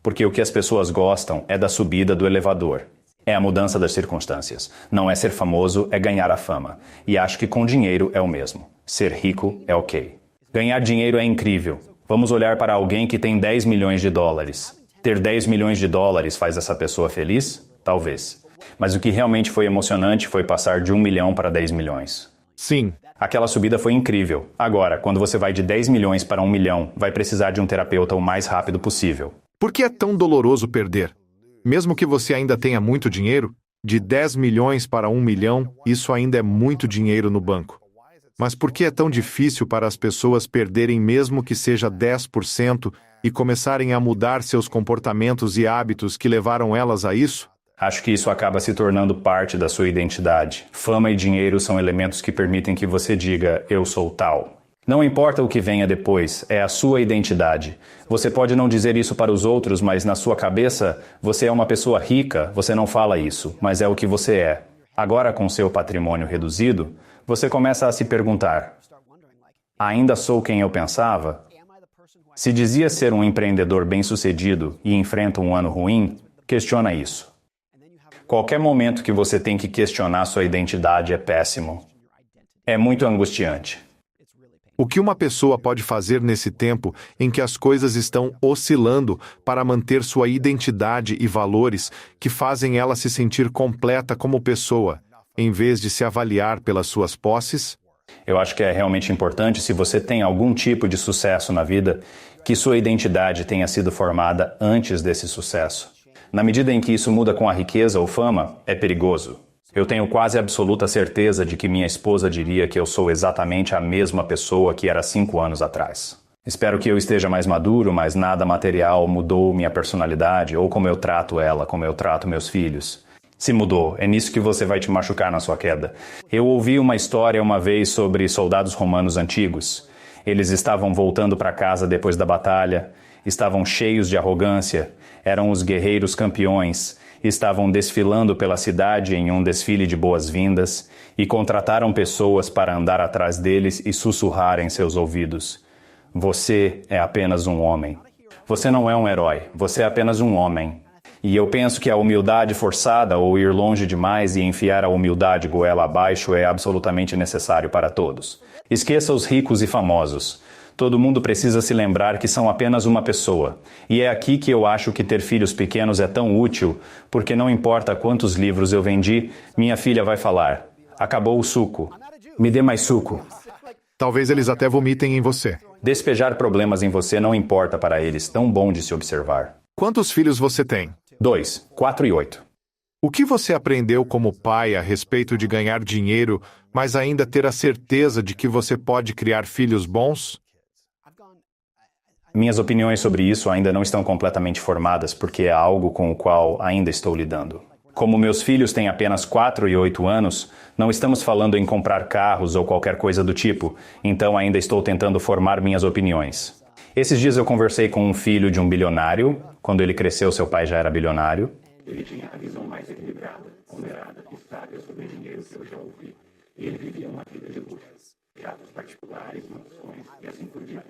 Porque o que as pessoas gostam é da subida do elevador. É a mudança das circunstâncias. Não é ser famoso, é ganhar a fama. E acho que com dinheiro é o mesmo. Ser rico é ok. Ganhar dinheiro é incrível. Vamos olhar para alguém que tem 10 milhões de dólares. Ter 10 milhões de dólares faz essa pessoa feliz? Talvez. Mas o que realmente foi emocionante foi passar de 1 milhão para 10 milhões. Sim. Aquela subida foi incrível. Agora, quando você vai de 10 milhões para 1 milhão, vai precisar de um terapeuta o mais rápido possível. Por que é tão doloroso perder? Mesmo que você ainda tenha muito dinheiro, de 10 milhões para 1 milhão, isso ainda é muito dinheiro no banco. Mas por que é tão difícil para as pessoas perderem mesmo que seja 10% e começarem a mudar seus comportamentos e hábitos que levaram elas a isso? Acho que isso acaba se tornando parte da sua identidade. Fama e dinheiro são elementos que permitem que você diga, eu sou tal. Não importa o que venha depois, é a sua identidade. Você pode não dizer isso para os outros, mas na sua cabeça, você é uma pessoa rica, você não fala isso, mas é o que você é. Agora, com seu patrimônio reduzido, você começa a se perguntar, ainda sou quem eu pensava? Se dizia ser um empreendedor bem-sucedido e enfrenta um ano ruim, questiona isso. Qualquer momento que você tem que questionar sua identidade é péssimo. É muito angustiante. O que uma pessoa pode fazer nesse tempo em que as coisas estão oscilando para manter sua identidade e valores que fazem ela se sentir completa como pessoa, em vez de se avaliar pelas suas posses? Eu acho que é realmente importante, se você tem algum tipo de sucesso na vida, que sua identidade tenha sido formada antes desse sucesso. Na medida em que isso muda com a riqueza ou fama, é perigoso. Eu tenho quase absoluta certeza de que minha esposa diria que eu sou exatamente a mesma pessoa que era 5 anos atrás. Espero que eu esteja mais maduro, mas nada material mudou minha personalidade ou como eu trato ela, como eu trato meus filhos. Se mudou, é nisso que você vai te machucar na sua queda. Eu ouvi uma história uma vez sobre soldados romanos antigos. Eles estavam voltando para casa depois da batalha, estavam cheios de arrogância, eram os guerreiros campeões, estavam desfilando pela cidade em um desfile de boas-vindas e contrataram pessoas para andar atrás deles e sussurrar em seus ouvidos: "Você é apenas um homem. Você não é um herói, você é apenas um homem." E eu penso que a humildade forçada ou ir longe demais e enfiar a humildade goela abaixo é absolutamente necessário para todos. Esqueça os ricos e famosos. Todo mundo precisa se lembrar que são apenas uma pessoa. E é aqui que eu acho que ter filhos pequenos é tão útil, porque não importa quantos livros eu vendi, minha filha vai falar: "Acabou o suco. Me dê mais suco." Talvez eles até vomitem em você. Despejar problemas em você não importa para eles, tão bom de se observar. Quantos filhos você tem? 2, 4 e 8. O que você aprendeu como pai a respeito de ganhar dinheiro, mas ainda ter a certeza de que você pode criar filhos bons? Minhas opiniões sobre isso ainda não estão completamente formadas, porque é algo com o qual ainda estou lidando. Como meus filhos têm apenas 4 e 8 anos, não estamos falando em comprar carros ou qualquer coisa do tipo, então ainda estou tentando formar minhas opiniões. Esses dias eu conversei com um filho de um bilionário. Quando ele cresceu, seu pai já era bilionário. Ele tinha a visão mais equilibrada, ponderada e sábia sobre dinheiro que eu já ouvi. E ele vivia uma vida de luxo, jatos particulares, mansões e assim por diante.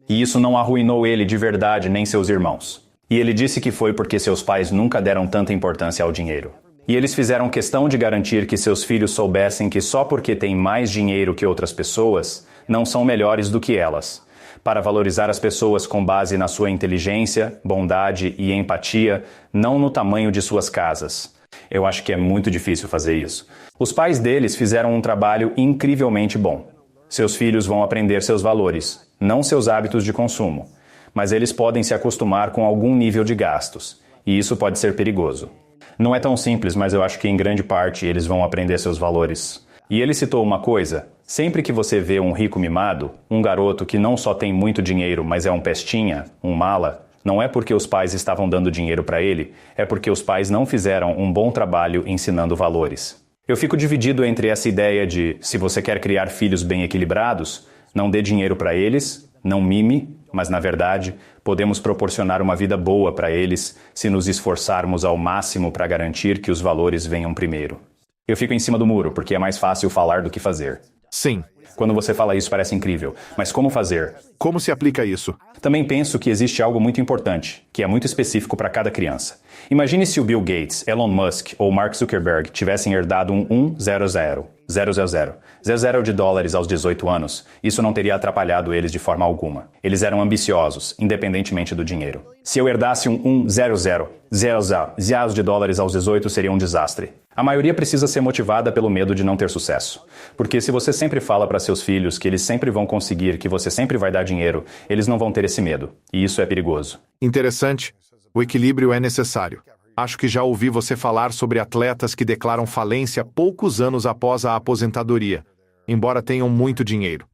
E isso não arruinou ele de verdade, nem seus irmãos. E ele disse que foi porque seus pais nunca deram tanta importância ao dinheiro. E eles fizeram questão de garantir que seus filhos soubessem que só porque têm mais dinheiro que outras pessoas, não são melhores do que elas. Para valorizar as pessoas com base na sua inteligência, bondade e empatia, não no tamanho de suas casas. Eu acho que é muito difícil fazer isso. Os pais deles fizeram um trabalho incrivelmente bom. Seus filhos vão aprender seus valores, não seus hábitos de consumo. Mas eles podem se acostumar com algum nível de gastos, e isso pode ser perigoso. Não é tão simples, mas eu acho que em grande parte eles vão aprender seus valores. E ele citou uma coisa: sempre que você vê um rico mimado, um garoto que não só tem muito dinheiro, mas é um pestinha, um mala, não é porque os pais estavam dando dinheiro para ele, é porque os pais não fizeram um bom trabalho ensinando valores. Eu fico dividido entre essa ideia de, se você quer criar filhos bem equilibrados, não dê dinheiro para eles, não mime, mas na verdade, podemos proporcionar uma vida boa para eles se nos esforçarmos ao máximo para garantir que os valores venham primeiro. Eu fico em cima do muro, porque é mais fácil falar do que fazer. Sim. Quando você fala isso parece incrível, mas como fazer? Como se aplica isso? Também penso que existe algo muito importante, que é muito específico para cada criança. Imagine se o Bill Gates, Elon Musk ou Mark Zuckerberg tivessem herdado um 0,0 de dólares aos 18 anos. Isso não teria atrapalhado eles de forma alguma. Eles eram ambiciosos, independentemente do dinheiro. Se eu herdasse um 0,0 de dólares aos 18, seria um desastre. A maioria precisa ser motivada pelo medo de não ter sucesso. Porque se você sempre fala para seus filhos que eles sempre vão conseguir, que você sempre vai dar dinheiro, eles não vão ter esse medo. E isso é perigoso. Interessante. O equilíbrio é necessário. Acho que já ouvi você falar sobre atletas que declaram falência poucos anos após a aposentadoria, embora tenham muito dinheiro.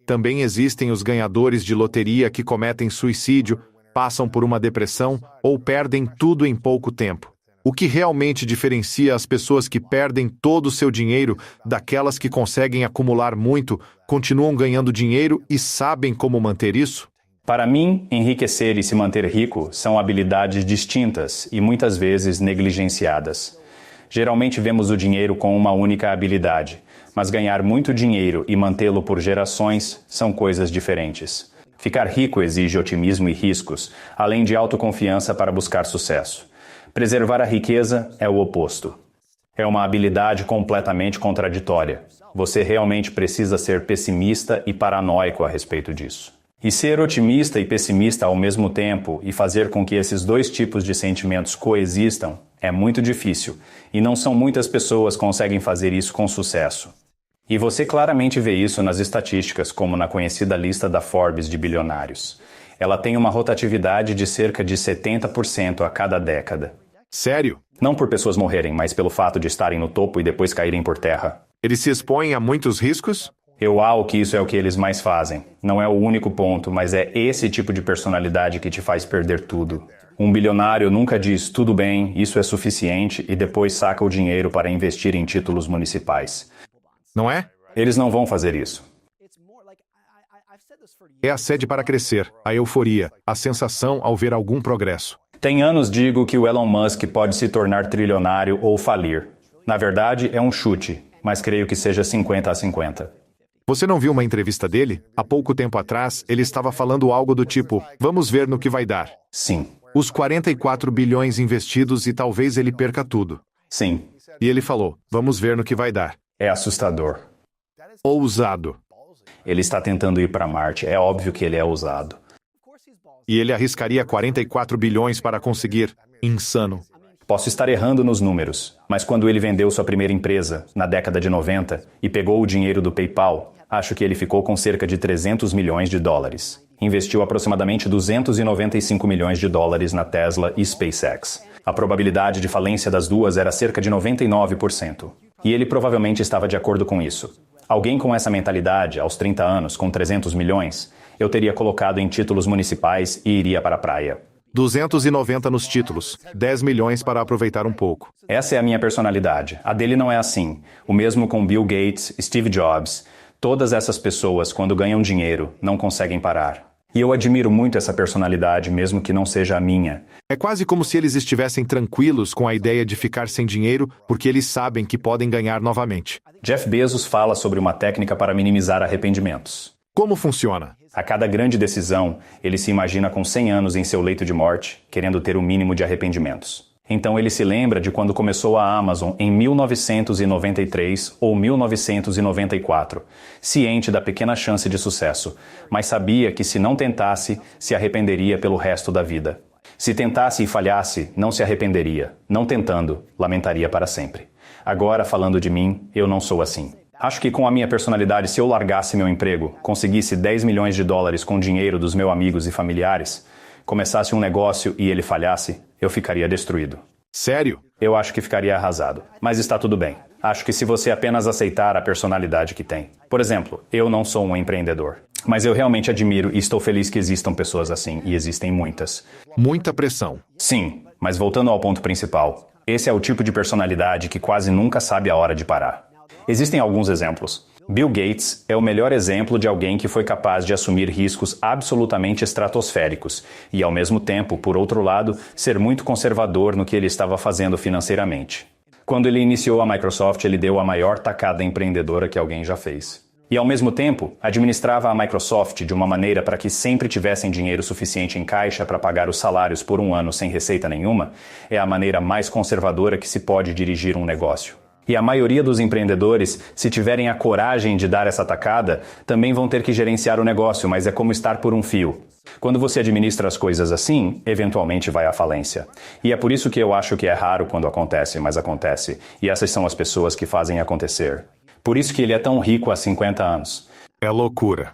Também existem os ganhadores de loteria que cometem suicídio, passam por uma depressão ou perdem tudo em pouco tempo. O que realmente diferencia as pessoas que perdem todo o seu dinheiro daquelas que conseguem acumular muito, continuam ganhando dinheiro e sabem como manter isso? Para mim, enriquecer e se manter rico são habilidades distintas e muitas vezes negligenciadas. Geralmente vemos o dinheiro com uma única habilidade, mas ganhar muito dinheiro e mantê-lo por gerações são coisas diferentes. Ficar rico exige otimismo e riscos, além de autoconfiança para buscar sucesso. Preservar a riqueza é o oposto. É uma habilidade completamente contraditória. Você realmente precisa ser pessimista e paranoico a respeito disso. E ser otimista e pessimista ao mesmo tempo e fazer com que esses dois tipos de sentimentos coexistam é muito difícil, e não são muitas pessoas que conseguem fazer isso com sucesso. E você claramente vê isso nas estatísticas, como na conhecida lista da Forbes de bilionários. Ela tem uma rotatividade de cerca de 70% a cada década. Sério? Não por pessoas morrerem, mas pelo fato de estarem no topo e depois caírem por terra. Eles se expõem a muitos riscos? Eu acho que isso é o que eles mais fazem. Não é o único ponto, mas é esse tipo de personalidade que te faz perder tudo. Um bilionário nunca diz, tudo bem, isso é suficiente, e depois saca o dinheiro para investir em títulos municipais. Não é? Eles não vão fazer isso. É a sede para crescer, a euforia, a sensação ao ver algum progresso. Tem anos digo que o Elon Musk pode se tornar trilionário ou falir. Na verdade, é um chute, mas creio que seja 50-50. Você não viu uma entrevista dele? Há pouco tempo atrás, ele estava falando algo do tipo, vamos ver no que vai dar. Sim. Os 44 bilhões investidos e talvez ele perca tudo. Sim. E ele falou, vamos ver no que vai dar. É assustador. Ousado. Ele está tentando ir para Marte. É óbvio que ele é ousado. E ele arriscaria 44 bilhões para conseguir. Insano. Posso estar errando nos números, mas quando ele vendeu sua primeira empresa, na década de 90, e pegou o dinheiro do PayPal, acho que ele ficou com cerca de 300 milhões de dólares. Investiu aproximadamente 295 milhões de dólares na Tesla e SpaceX. A probabilidade de falência das duas era cerca de 99%. E ele provavelmente estava de acordo com isso. Alguém com essa mentalidade, aos 30 anos, com 300 milhões, eu teria colocado em títulos municipais e iria para a praia. 290 nos títulos, 10 milhões para aproveitar um pouco. Essa é a minha personalidade. A dele não é assim. O mesmo com Bill Gates, Steve Jobs. Todas essas pessoas, quando ganham dinheiro, não conseguem parar. E eu admiro muito essa personalidade, mesmo que não seja a minha. É quase como se eles estivessem tranquilos com a ideia de ficar sem dinheiro, porque eles sabem que podem ganhar novamente. Jeff Bezos fala sobre uma técnica para minimizar arrependimentos. Como funciona? A cada grande decisão, ele se imagina com 100 anos em seu leito de morte, querendo ter o mínimo de arrependimentos. Então ele se lembra de quando começou a Amazon em 1993 ou 1994, ciente da pequena chance de sucesso, mas sabia que se não tentasse, se arrependeria pelo resto da vida. Se tentasse e falhasse, não se arrependeria. Não tentando, lamentaria para sempre. Agora, falando de mim, eu não sou assim. Acho que com a minha personalidade, se eu largasse meu emprego, conseguisse 10 milhões de dólares com dinheiro dos meus amigos e familiares, começasse um negócio e ele falhasse, eu ficaria destruído. Sério? Eu acho que ficaria arrasado. Mas está tudo bem. Acho que se você apenas aceitar a personalidade que tem. Por exemplo, eu não sou um empreendedor. Mas eu realmente admiro e estou feliz que existam pessoas assim, e existem muitas. Muita pressão. Sim, mas voltando ao ponto principal, esse é o tipo de personalidade que quase nunca sabe a hora de parar. Existem alguns exemplos. Bill Gates é o melhor exemplo de alguém que foi capaz de assumir riscos absolutamente estratosféricos e, ao mesmo tempo, por outro lado, ser muito conservador no que ele estava fazendo financeiramente. Quando ele iniciou a Microsoft, ele deu a maior tacada empreendedora que alguém já fez. E, ao mesmo tempo, administrava a Microsoft de uma maneira para que sempre tivessem dinheiro suficiente em caixa para pagar os salários por um ano sem receita nenhuma, é a maneira mais conservadora que se pode dirigir um negócio. E a maioria dos empreendedores, se tiverem a coragem de dar essa tacada, também vão ter que gerenciar o negócio, mas é como estar por um fio. Quando você administra as coisas assim, eventualmente vai à falência. E é por isso que eu acho que é raro quando acontece, mas acontece. E essas são as pessoas que fazem acontecer. Por isso que ele é tão rico há 50 anos. É loucura.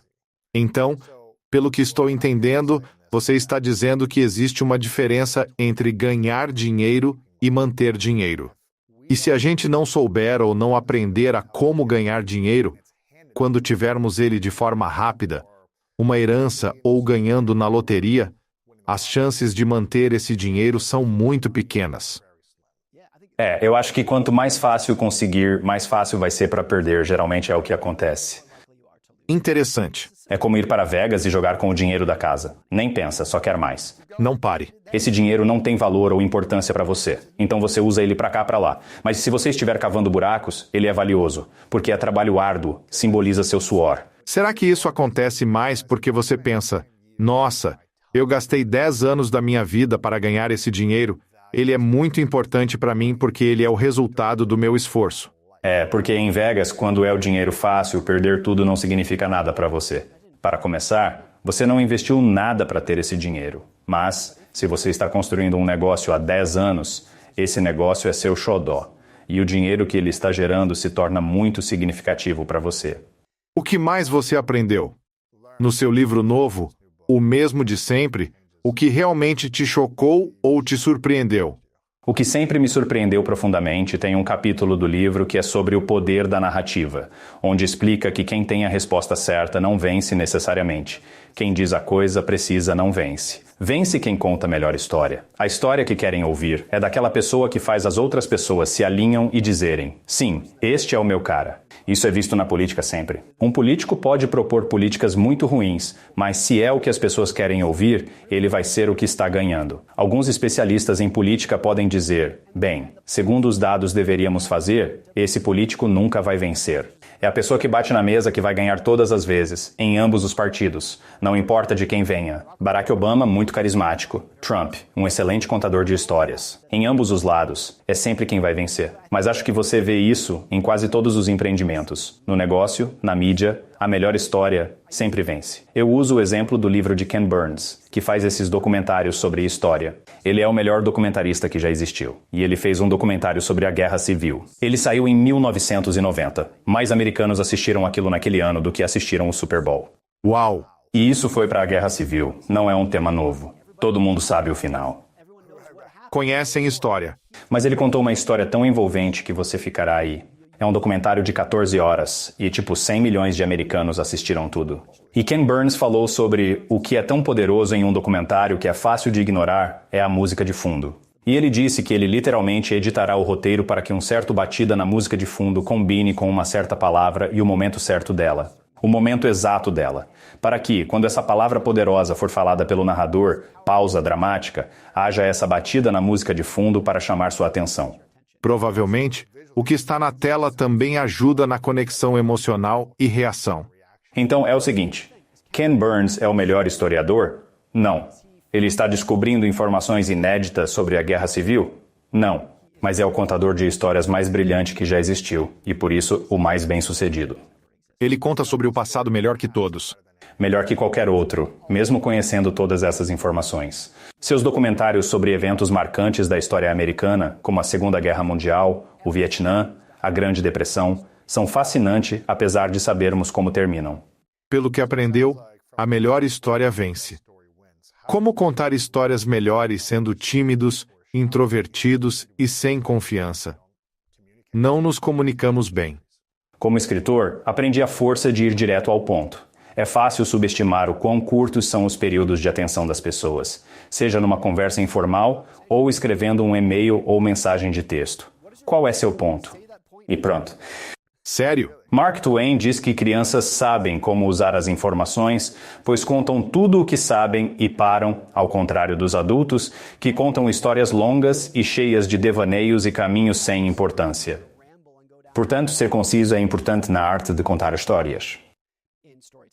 Então, pelo que estou entendendo, você está dizendo que existe uma diferença entre ganhar dinheiro e manter dinheiro. E se a gente não souber ou não aprender a como ganhar dinheiro, quando tivermos ele de forma rápida, uma herança ou ganhando na loteria, as chances de manter esse dinheiro são muito pequenas. Eu acho que quanto mais fácil conseguir, mais fácil vai ser para perder. Geralmente é o que acontece. Interessante. É como ir para Vegas e jogar com o dinheiro da casa. Nem pensa, só quer mais. Não pare. Esse dinheiro não tem valor ou importância para você. Então você usa ele para cá, para lá. Mas se você estiver cavando buracos, ele é valioso, porque é trabalho árduo, simboliza seu suor. Será que isso acontece mais porque você pensa, nossa, eu gastei 10 anos da minha vida para ganhar esse dinheiro, ele é muito importante para mim porque ele é o resultado do meu esforço. Porque em Vegas, quando é o dinheiro fácil, perder tudo não significa nada para você. Para começar, você não investiu nada para ter esse dinheiro. Mas, se você está construindo um negócio há 10 anos, esse negócio é seu xodó. e o dinheiro que ele está gerando se torna muito significativo para você. O que mais você aprendeu? No seu livro novo, O Mesmo de Sempre, o que realmente te chocou ou te surpreendeu? O que sempre me surpreendeu profundamente tem um capítulo do livro que é sobre o poder da narrativa, onde explica que quem tem a resposta certa não vence necessariamente. Quem diz a coisa precisa não vence. Vence quem conta a melhor história. A história que querem ouvir é daquela pessoa que faz as outras pessoas se alinham e dizerem: sim, este é o meu cara. Isso é visto na política sempre. Um político pode propor políticas muito ruins, mas se é o que as pessoas querem ouvir, ele vai ser o que está ganhando. Alguns especialistas em política podem dizer: bem, segundo os dados deveríamos fazer, esse político nunca vai vencer. É a pessoa que bate na mesa que vai ganhar todas as vezes, em ambos os partidos. Não importa de quem venha. Barack Obama, muito carismático. Trump, um excelente contador de histórias. Em ambos os lados, é sempre quem vai vencer. Mas acho que você vê isso em quase todos os empreendimentos. No negócio, na mídia, a melhor história sempre vence. Eu uso o exemplo do livro de Ken Burns, que faz esses documentários sobre história. Ele é o melhor documentarista que já existiu. E ele fez um documentário sobre a Guerra Civil. Ele saiu em 1990. Mais americanos assistiram aquilo naquele ano do que assistiram o Super Bowl. Uau! E isso foi para a Guerra Civil. Não é um tema novo. Todo mundo sabe o final. Conhecem história. Mas ele contou uma história tão envolvente que você ficará aí. É um documentário de 14 horas e 100 milhões de americanos assistiram tudo. E Ken Burns falou sobre o que é tão poderoso em um documentário que é fácil de ignorar é a música de fundo. E ele disse que ele literalmente editará o roteiro para que um certo batida na música de fundo combine com uma certa palavra e o momento certo dela. O momento exato dela. Para que, quando essa palavra poderosa for falada pelo narrador, pausa dramática, haja essa batida na música de fundo para chamar sua atenção. Provavelmente, o que está na tela também ajuda na conexão emocional e reação. Então é o seguinte: Ken Burns é o melhor historiador? Não. Ele está descobrindo informações inéditas sobre a Guerra Civil? Não. Mas é o contador de histórias mais brilhante que já existiu, e por isso o mais bem-sucedido. Ele conta sobre o passado melhor que todos. Melhor que qualquer outro, mesmo conhecendo todas essas informações. Seus documentários sobre eventos marcantes da história americana, como a Segunda Guerra Mundial, o Vietnã, a Grande Depressão, são fascinantes, apesar de sabermos como terminam. Pelo que aprendeu, a melhor história vence. Como contar histórias melhores sendo tímidos, introvertidos e sem confiança? Não nos comunicamos bem. Como escritor, aprendi a força de ir direto ao ponto. É fácil subestimar o quão curtos são os períodos de atenção das pessoas, seja numa conversa informal ou escrevendo um e-mail ou mensagem de texto. Qual é seu ponto? E pronto. Sério? Mark Twain diz que crianças sabem como usar as informações, pois contam tudo o que sabem e param, ao contrário dos adultos, que contam histórias longas e cheias de devaneios e caminhos sem importância. Portanto, ser conciso é importante na arte de contar histórias.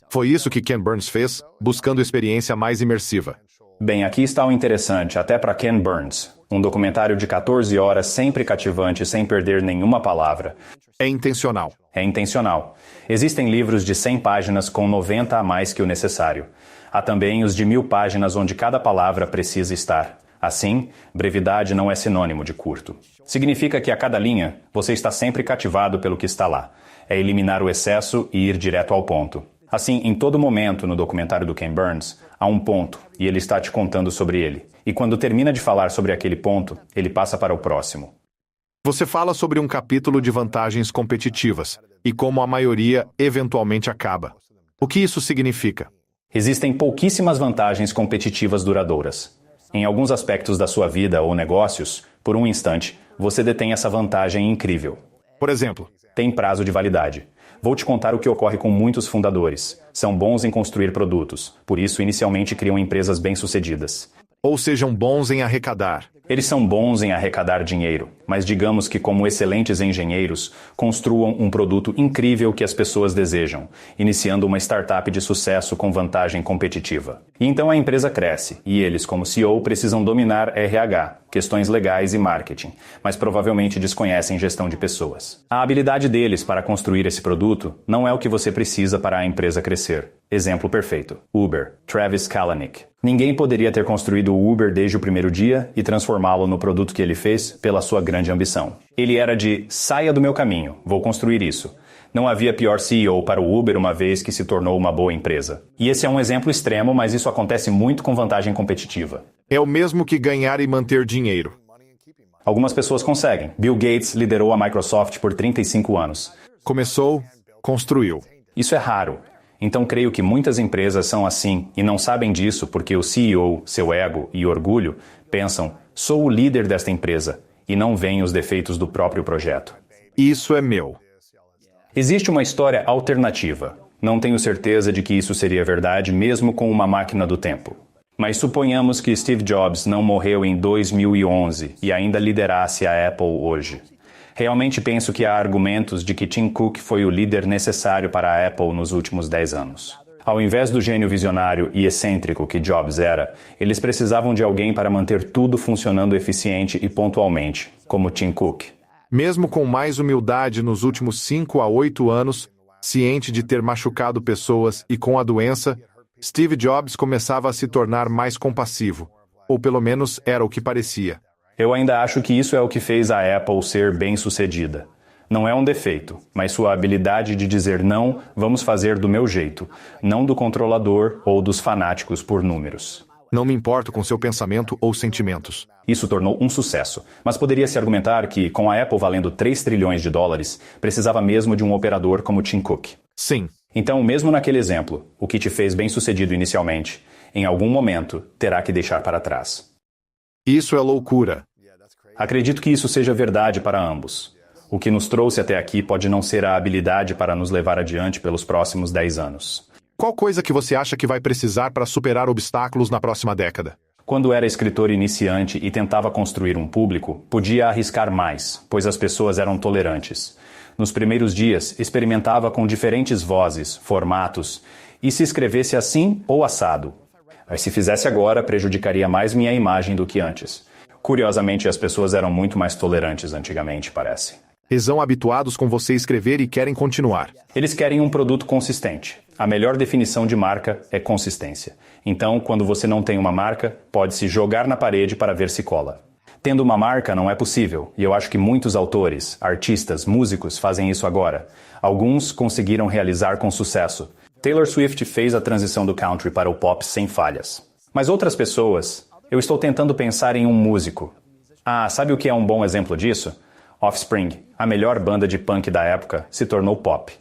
Foi isso que Ken Burns fez, buscando experiência mais imersiva. Bem, aqui está o interessante, até para Ken Burns. Um documentário de 14 horas sempre cativante, sem perder nenhuma palavra. É intencional. É intencional. Existem livros de 100 páginas com 90 a mais que o necessário. Há também os de 1000 páginas onde cada palavra precisa estar. Assim, brevidade não é sinônimo de curto. Significa que a cada linha, você está sempre cativado pelo que está lá. É eliminar o excesso e ir direto ao ponto. Assim, em todo momento no documentário do Ken Burns, há um ponto, e ele está te contando sobre ele. E quando termina de falar sobre aquele ponto, ele passa para o próximo. Você fala sobre um capítulo de vantagens competitivas, e como a maioria eventualmente acaba. O que isso significa? Existem pouquíssimas vantagens competitivas duradouras. Em alguns aspectos da sua vida ou negócios, por um instante, você detém essa vantagem incrível. Por exemplo, tem prazo de validade. Vou te contar o que ocorre com muitos fundadores. São bons em construir produtos, por isso inicialmente criam empresas bem-sucedidas. Ou sejam bons em arrecadar. Eles são bons em arrecadar dinheiro, mas digamos que como excelentes engenheiros, construam um produto incrível que as pessoas desejam, iniciando uma startup de sucesso com vantagem competitiva. E então a empresa cresce, e eles, como CEO, precisam dominar RH, questões legais e marketing, mas provavelmente desconhecem gestão de pessoas. A habilidade deles para construir esse produto não é o que você precisa para a empresa crescer. Exemplo perfeito. Uber. Travis Kalanick. Ninguém poderia ter construído o Uber desde o primeiro dia e transformado transformá-lo no produto que ele fez pela sua grande ambição. Ele era de saia do meu caminho, vou construir isso. Não havia pior CEO para o Uber uma vez que se tornou uma boa empresa. E esse é um exemplo extremo, mas isso acontece muito com vantagem competitiva. É o mesmo que ganhar e manter dinheiro. Algumas pessoas conseguem. Bill Gates liderou a Microsoft por 35 anos. Começou, construiu. Isso é raro. Então creio que muitas empresas são assim e não sabem disso porque o CEO, seu ego e orgulho pensam, sou o líder desta empresa, e não veem os defeitos do próprio projeto. Isso é meu. Existe uma história alternativa. Não tenho certeza de que isso seria verdade mesmo com uma máquina do tempo. Mas suponhamos que Steve Jobs não morreu em 2011 e ainda liderasse a Apple hoje. Realmente penso que há argumentos de que Tim Cook foi o líder necessário para a Apple nos últimos 10 anos. Ao invés do gênio visionário e excêntrico que Jobs era, eles precisavam de alguém para manter tudo funcionando eficiente e pontualmente, como Tim Cook. Mesmo com mais humildade nos últimos 5 a 8 anos, ciente de ter machucado pessoas e com a doença, Steve Jobs começava a se tornar mais compassivo. Ou pelo menos era o que parecia. Eu ainda acho que isso é o que fez a Apple ser bem-sucedida. Não é um defeito, mas sua habilidade de dizer não, vamos fazer do meu jeito, não do controlador ou dos fanáticos por números. Não me importo com seu pensamento ou sentimentos. Isso tornou um sucesso, mas poderia-se argumentar que, com a Apple valendo 3 trilhões de dólares, precisava mesmo de um operador como Tim Cook. Sim. Então, mesmo naquele exemplo, o que te fez bem-sucedido inicialmente, em algum momento, terá que deixar para trás. Isso é loucura. Acredito que isso seja verdade para ambos. O que nos trouxe até aqui pode não ser a habilidade para nos levar adiante pelos próximos 10 anos. Qual coisa que você acha que vai precisar para superar obstáculos na próxima década? Quando era escritor iniciante e tentava construir um público, podia arriscar mais, pois as pessoas eram tolerantes. Nos primeiros dias, experimentava com diferentes vozes, formatos, e se escrevesse assim ou assado. Mas se fizesse agora, prejudicaria mais minha imagem do que antes. Curiosamente, as pessoas eram muito mais tolerantes antigamente, parece. Estão habituados com você escrever e querem continuar. Eles querem um produto consistente. A melhor definição de marca é consistência. Então, quando você não tem uma marca, pode-se jogar na parede para ver se cola. Tendo uma marca não é possível, e eu acho que muitos autores, artistas, músicos fazem isso agora. Alguns conseguiram realizar com sucesso. Taylor Swift fez a transição do country para o pop sem falhas. Mas outras pessoas... Eu estou tentando pensar em um músico. Ah, sabe o que é um bom exemplo disso? Offspring, a melhor banda de punk da época, se tornou pop.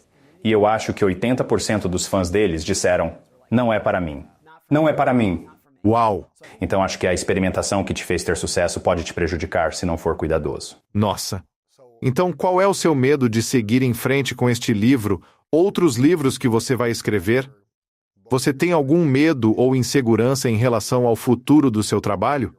E eu acho que 80% dos fãs deles disseram, não é para mim. Não é para mim. Uau! Então acho que a experimentação que te fez ter sucesso pode te prejudicar se não for cuidadoso. Nossa! Então qual é o seu medo de seguir em frente com este livro, outros livros que você vai escrever? Você tem algum medo ou insegurança em relação ao futuro do seu trabalho?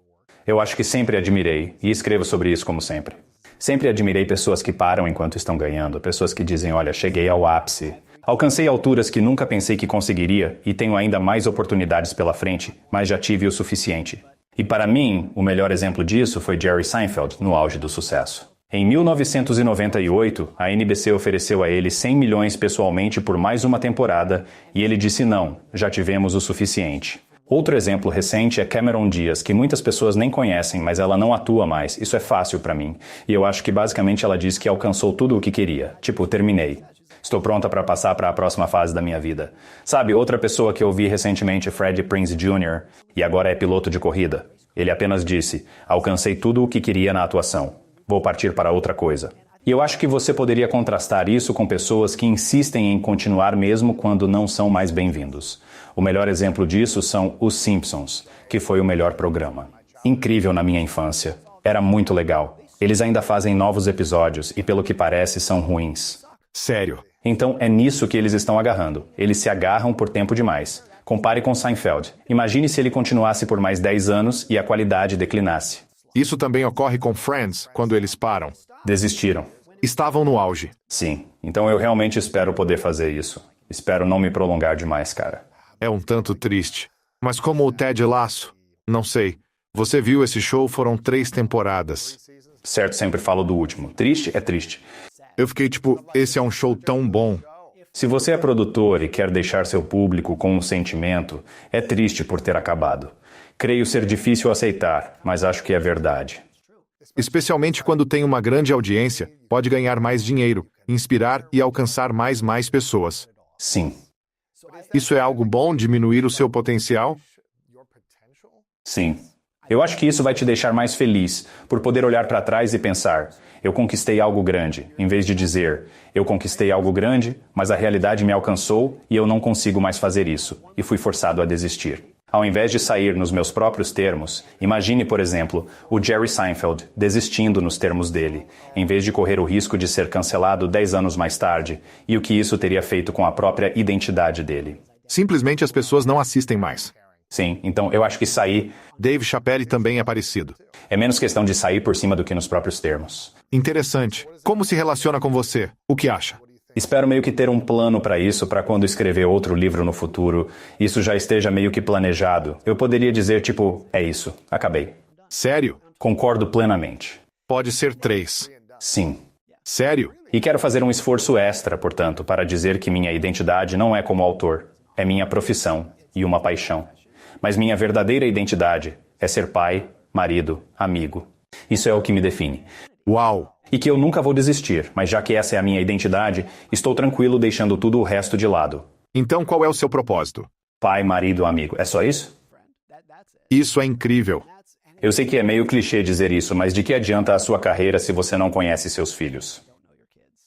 Eu acho que sempre admirei, e escrevo sobre isso como sempre. Sempre admirei pessoas que param enquanto estão ganhando, pessoas que dizem, olha, cheguei ao ápice. Alcancei alturas que nunca pensei que conseguiria e tenho ainda mais oportunidades pela frente, mas já tive o suficiente. E para mim, o melhor exemplo disso foi Jerry Seinfeld, no auge do sucesso. Em 1998, a NBC ofereceu a ele 100 milhões pessoalmente por mais uma temporada e ele disse não, já tivemos o suficiente. Outro exemplo recente é Cameron Diaz, que muitas pessoas nem conhecem, mas ela não atua mais. Isso é fácil para mim. E eu acho que basicamente ela disse que alcançou tudo o que queria. Tipo, terminei. Estou pronta para passar para a próxima fase da minha vida. Sabe, outra pessoa que eu vi recentemente é Freddie Prinze Jr. e agora é piloto de corrida. Ele apenas disse, alcancei tudo o que queria na atuação. Vou partir para outra coisa. E eu acho que você poderia contrastar isso com pessoas que insistem em continuar mesmo quando não são mais bem-vindos. O melhor exemplo disso são Os Simpsons, que foi o melhor programa. Incrível na minha infância. Era muito legal. Eles ainda fazem novos episódios e, pelo que parece, são ruins. Sério? Então é nisso que eles estão agarrando. Eles se agarram por tempo demais. Compare com Seinfeld. Imagine se ele continuasse por mais 10 anos e a qualidade declinasse. Isso também ocorre com Friends, quando eles param. Desistiram. Estavam no auge. Sim. Então eu realmente espero poder fazer isso. Espero não me prolongar demais, cara. É um tanto triste. Mas como o Ted Lasso? Não sei. Você viu esse show? Foram 3 temporadas. Certo, sempre falo do último. Triste é triste. Eu fiquei tipo, esse é um show tão bom. Se você é produtor e quer deixar seu público com um sentimento, é triste por ter acabado. Creio ser difícil aceitar, mas acho que é verdade. Especialmente quando tem uma grande audiência, pode ganhar mais dinheiro, inspirar e alcançar mais pessoas. Sim. Isso é algo bom, diminuir o seu potencial? Sim. Eu acho que isso vai te deixar mais feliz, por poder olhar para trás e pensar, eu conquistei algo grande, em vez de dizer, eu conquistei algo grande, mas a realidade me alcançou e eu não consigo mais fazer isso, e fui forçado a desistir. Ao invés de sair nos meus próprios termos, imagine, por exemplo, o Jerry Seinfeld desistindo nos termos dele, em vez de correr o risco de ser cancelado 10 anos mais tarde, e o que isso teria feito com a própria identidade dele. Simplesmente as pessoas não assistem mais. Sim, então eu acho que sair Dave Chappelle também é parecido. é menos questão de sair por cima do que nos próprios termos. Interessante. Como se relaciona com você? O que acha? Espero meio que ter um plano para isso, para quando escrever outro livro no futuro, isso já esteja meio que planejado. Eu poderia dizer, tipo, é isso, acabei. Sério? Concordo plenamente. Pode ser 3. Sim. Sério? E quero fazer um esforço extra, portanto, para dizer que minha identidade não é como autor. É minha profissão e uma paixão. Mas minha verdadeira identidade é ser pai, marido, amigo. Isso é o que me define. Uau! E que eu nunca vou desistir, mas já que essa é a minha identidade, estou tranquilo deixando tudo o resto de lado. Então qual é o seu propósito? Pai, marido, amigo. É só isso? Isso é incrível. Eu sei que é meio clichê dizer isso, mas de que adianta a sua carreira se você não conhece seus filhos?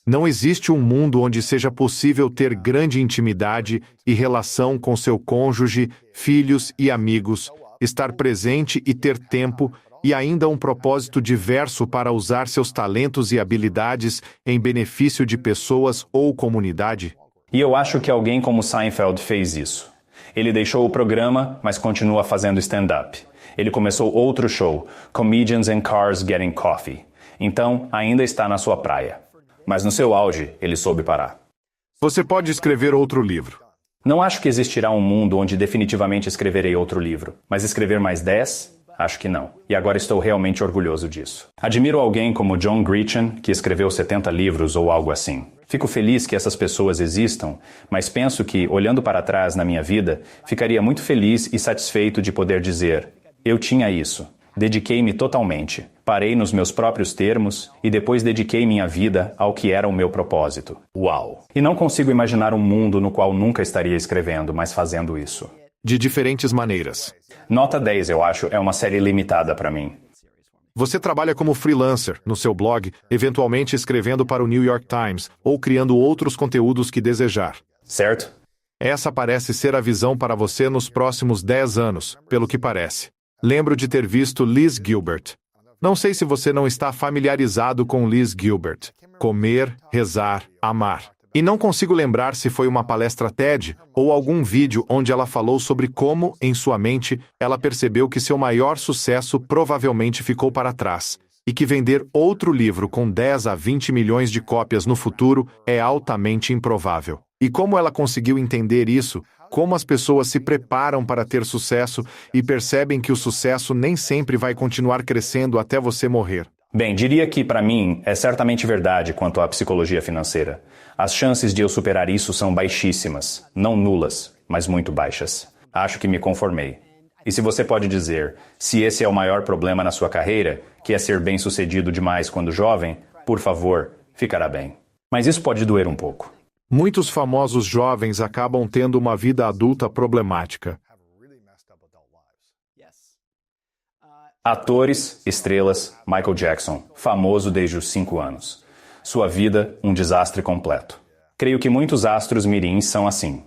Não existe um mundo onde seja possível ter grande intimidade e relação com seu cônjuge, filhos e amigos, estar presente e ter tempo, e ainda um propósito diverso para usar seus talentos e habilidades em benefício de pessoas ou comunidade? E eu acho que alguém como Seinfeld fez isso. Ele deixou o programa, mas continua fazendo stand-up. Ele começou outro show, Comedians in Cars Getting Coffee. Então, ainda está na sua praia. Mas no seu auge, ele soube parar. Você pode escrever outro livro. Não acho que existirá um mundo onde definitivamente escreverei outro livro, mas escrever mais 10? Acho que não. E agora estou realmente orgulhoso disso. Admiro alguém como John Grisham, que escreveu 70 livros ou algo assim. Fico feliz que essas pessoas existam, mas penso que, olhando para trás na minha vida, ficaria muito feliz e satisfeito de poder dizer: eu tinha isso. Dediquei-me totalmente. Parei nos meus próprios termos e depois dediquei minha vida ao que era o meu propósito. Uau! E não consigo imaginar um mundo no qual nunca estaria escrevendo, mas fazendo isso. De diferentes maneiras. Nota 10, eu acho, é uma série limitada para mim. Você trabalha como freelancer, no seu blog, eventualmente escrevendo para o New York Times ou criando outros conteúdos que desejar. Certo? Essa parece ser a visão para você nos próximos 10 anos, pelo que parece. Lembro de ter visto Liz Gilbert. Não sei se você não está familiarizado com Liz Gilbert. Comer, rezar, amar. E não consigo lembrar se foi uma palestra TED ou algum vídeo onde ela falou sobre como, em sua mente, ela percebeu que seu maior sucesso provavelmente ficou para trás, e que vender outro livro com 10 a 20 milhões de cópias no futuro é altamente improvável. E como ela conseguiu entender isso, como as pessoas se preparam para ter sucesso e percebem que o sucesso nem sempre vai continuar crescendo até você morrer. Bem, diria que, para mim, é certamente verdade quanto à psicologia financeira. As chances de eu superar isso são baixíssimas. Não nulas, mas muito baixas. Acho que me conformei. E se você pode dizer, se esse é o maior problema na sua carreira, que é ser bem-sucedido demais quando jovem, por favor, ficará bem. Mas isso pode doer um pouco. Muitos famosos jovens acabam tendo uma vida adulta problemática. Atores, estrelas, Michael Jackson, famoso desde os 5 anos. Sua vida, um desastre completo. Creio que muitos astros mirins são assim.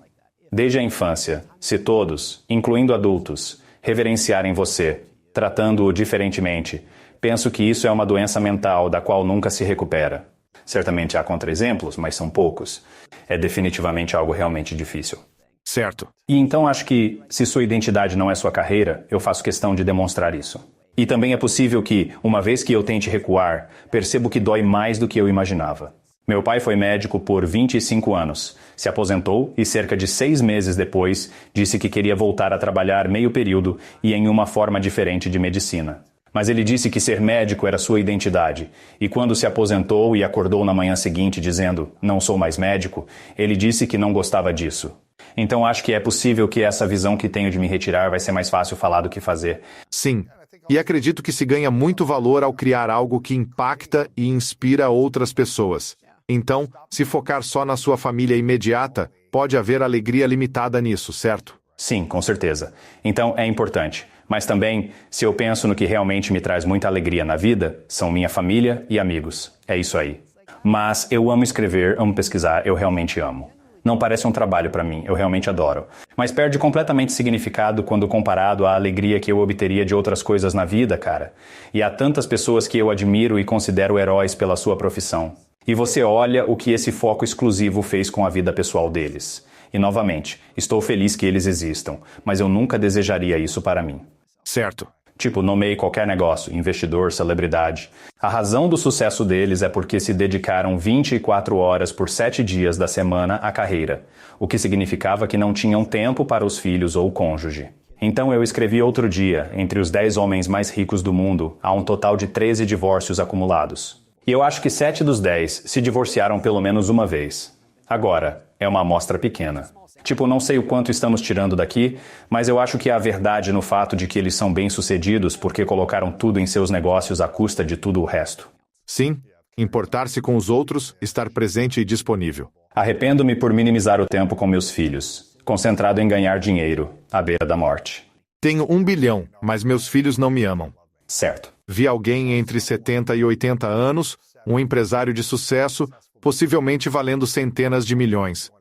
Desde a infância, se todos, incluindo adultos, reverenciarem você, tratando-o diferentemente, penso que isso é uma doença mental da qual nunca se recupera. Certamente há contra-exemplos, mas são poucos. É definitivamente algo realmente difícil. Certo. E então acho que, se sua identidade não é sua carreira, eu faço questão de demonstrar isso. E também é possível que, uma vez que eu tente recuar, percebo que dói mais do que eu imaginava. Meu pai foi médico por 25 anos, se aposentou e cerca de 6 meses depois disse que queria voltar a trabalhar meio período e em uma forma diferente de medicina. Mas ele disse que ser médico era sua identidade, e quando se aposentou e acordou na manhã seguinte dizendo, não sou mais médico, ele disse que não gostava disso. Então acho que é possível que essa visão que tenho de me retirar vai ser mais fácil falar do que fazer. Sim, e acredito que se ganha muito valor ao criar algo que impacta e inspira outras pessoas. Então, se focar só na sua família imediata, pode haver alegria limitada nisso, certo? Sim, com certeza. Então é importante. Mas também, se eu penso no que realmente me traz muita alegria na vida, são minha família e amigos. É isso aí. Mas eu amo escrever, amo pesquisar, eu realmente amo. Não parece um trabalho para mim, eu realmente adoro. Mas perde completamente significado quando comparado à alegria que eu obteria de outras coisas na vida, cara. E há tantas pessoas que eu admiro e considero heróis pela sua profissão. E você olha o que esse foco exclusivo fez com a vida pessoal deles. E novamente, estou feliz que eles existam, mas eu nunca desejaria isso para mim. Certo. Tipo, nomeie qualquer negócio, investidor, celebridade. A razão do sucesso deles é porque se dedicaram 24 horas por 7 dias da semana à carreira, o que significava que não tinham tempo para os filhos ou o cônjuge. Então eu escrevi outro dia, entre os 10 homens mais ricos do mundo, há um total de 13 divórcios acumulados. E eu acho que 7 dos 10 se divorciaram pelo menos uma vez. Agora, é uma amostra pequena. Tipo, não sei o quanto estamos tirando daqui, mas eu acho que há verdade no fato de que eles são bem-sucedidos porque colocaram tudo em seus negócios à custa de tudo o resto. Sim, importar-se com os outros, estar presente e disponível. Arrependo-me por minimizar o tempo com meus filhos, concentrado em ganhar dinheiro, à beira da morte. Tenho 1 bilhão, mas meus filhos não me amam. Certo. Vi alguém entre 70 e 80 anos, um empresário de sucesso, possivelmente valendo centenas de milhões.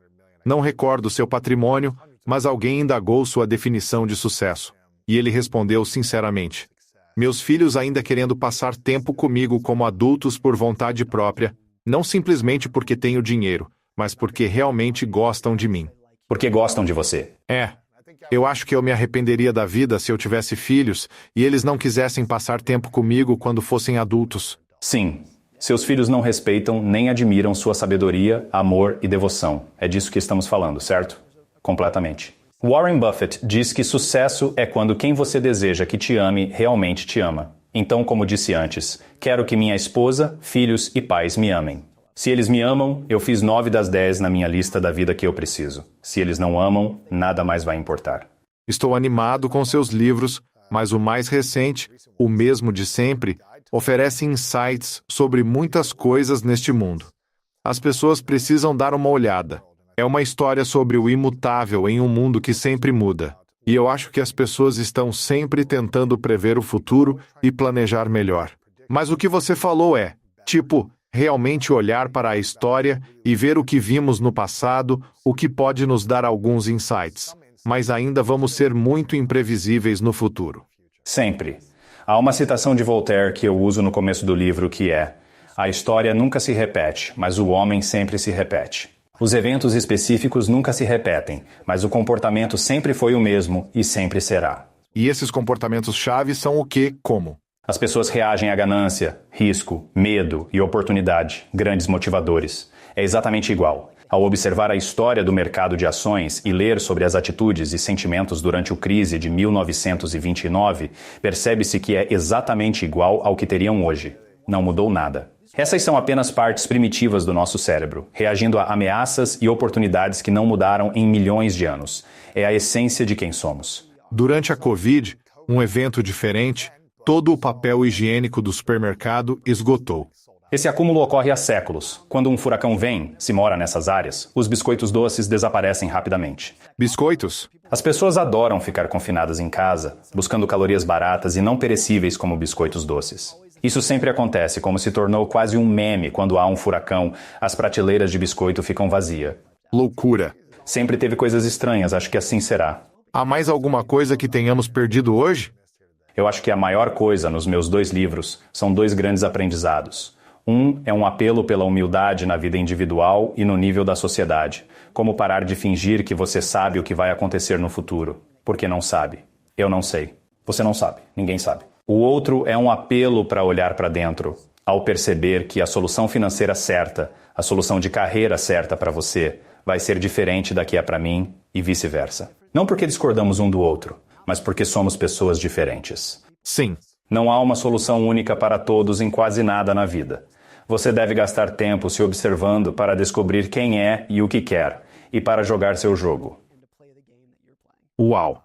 Não recordo seu patrimônio, mas alguém indagou sua definição de sucesso. E ele respondeu sinceramente: meus filhos ainda querendo passar tempo comigo como adultos por vontade própria, não simplesmente porque tenho dinheiro, mas porque realmente gostam de mim. Porque gostam de você. Eu acho que eu me arrependeria da vida se eu tivesse filhos e eles não quisessem passar tempo comigo quando fossem adultos. Sim. Seus filhos não respeitam nem admiram sua sabedoria, amor e devoção. É disso que estamos falando, certo? Completamente. Warren Buffett diz que sucesso é quando quem você deseja que te ame realmente te ama. Então, como disse antes, quero que minha esposa, filhos e pais me amem. Se eles me amam, eu fiz 9 das 10 na minha lista da vida que eu preciso. Se eles não amam, nada mais vai importar. Estou animado com seus livros, mas o mais recente, o mesmo de sempre, oferece insights sobre muitas coisas neste mundo. As pessoas precisam dar uma olhada. É uma história sobre o imutável em um mundo que sempre muda. E eu acho que as pessoas estão sempre tentando prever o futuro e planejar melhor. Mas o que você falou é, realmente olhar para a história e ver o que vimos no passado, o que pode nos dar alguns insights. Mas ainda vamos ser muito imprevisíveis no futuro. Sempre. Há uma citação de Voltaire que eu uso no começo do livro que é: a história nunca se repete, mas o homem sempre se repete. Os eventos específicos nunca se repetem, mas o comportamento sempre foi o mesmo e sempre será. E esses comportamentos-chave são o quê? Como? As pessoas reagem à ganância, risco, medo e oportunidade, grandes motivadores. É exatamente igual. Ao observar a história do mercado de ações e ler sobre as atitudes e sentimentos durante o crise de 1929, percebe-se que é exatamente igual ao que teriam hoje. Não mudou nada. Essas são apenas partes primitivas do nosso cérebro, reagindo a ameaças e oportunidades que não mudaram em milhões de anos. É a essência de quem somos. Durante a Covid, um evento diferente, todo o papel higiênico do supermercado esgotou. Esse acúmulo ocorre há séculos. Quando um furacão vem, se mora nessas áreas, os biscoitos doces desaparecem rapidamente. Biscoitos? As pessoas adoram ficar confinadas em casa, buscando calorias baratas e não perecíveis como biscoitos doces. Isso sempre acontece, como se tornou quase um meme quando há um furacão, as prateleiras de biscoito ficam vazias. Loucura. Sempre teve coisas estranhas, acho que assim será. Há mais alguma coisa que tenhamos perdido hoje? Eu acho que a maior coisa nos meus 2 livros são 2 grandes aprendizados. Um é um apelo pela humildade na vida individual e no nível da sociedade. Como parar de fingir que você sabe o que vai acontecer no futuro. Porque não sabe. Eu não sei. Você não sabe. Ninguém sabe. O outro é um apelo para olhar para dentro, ao perceber que a solução financeira certa, a solução de carreira certa para você, vai ser diferente da que é para mim e vice-versa. Não porque discordamos um do outro, mas porque somos pessoas diferentes. Sim. Não há uma solução única para todos em quase nada na vida. Você deve gastar tempo se observando para descobrir quem é e o que quer, e para jogar seu jogo. Uau!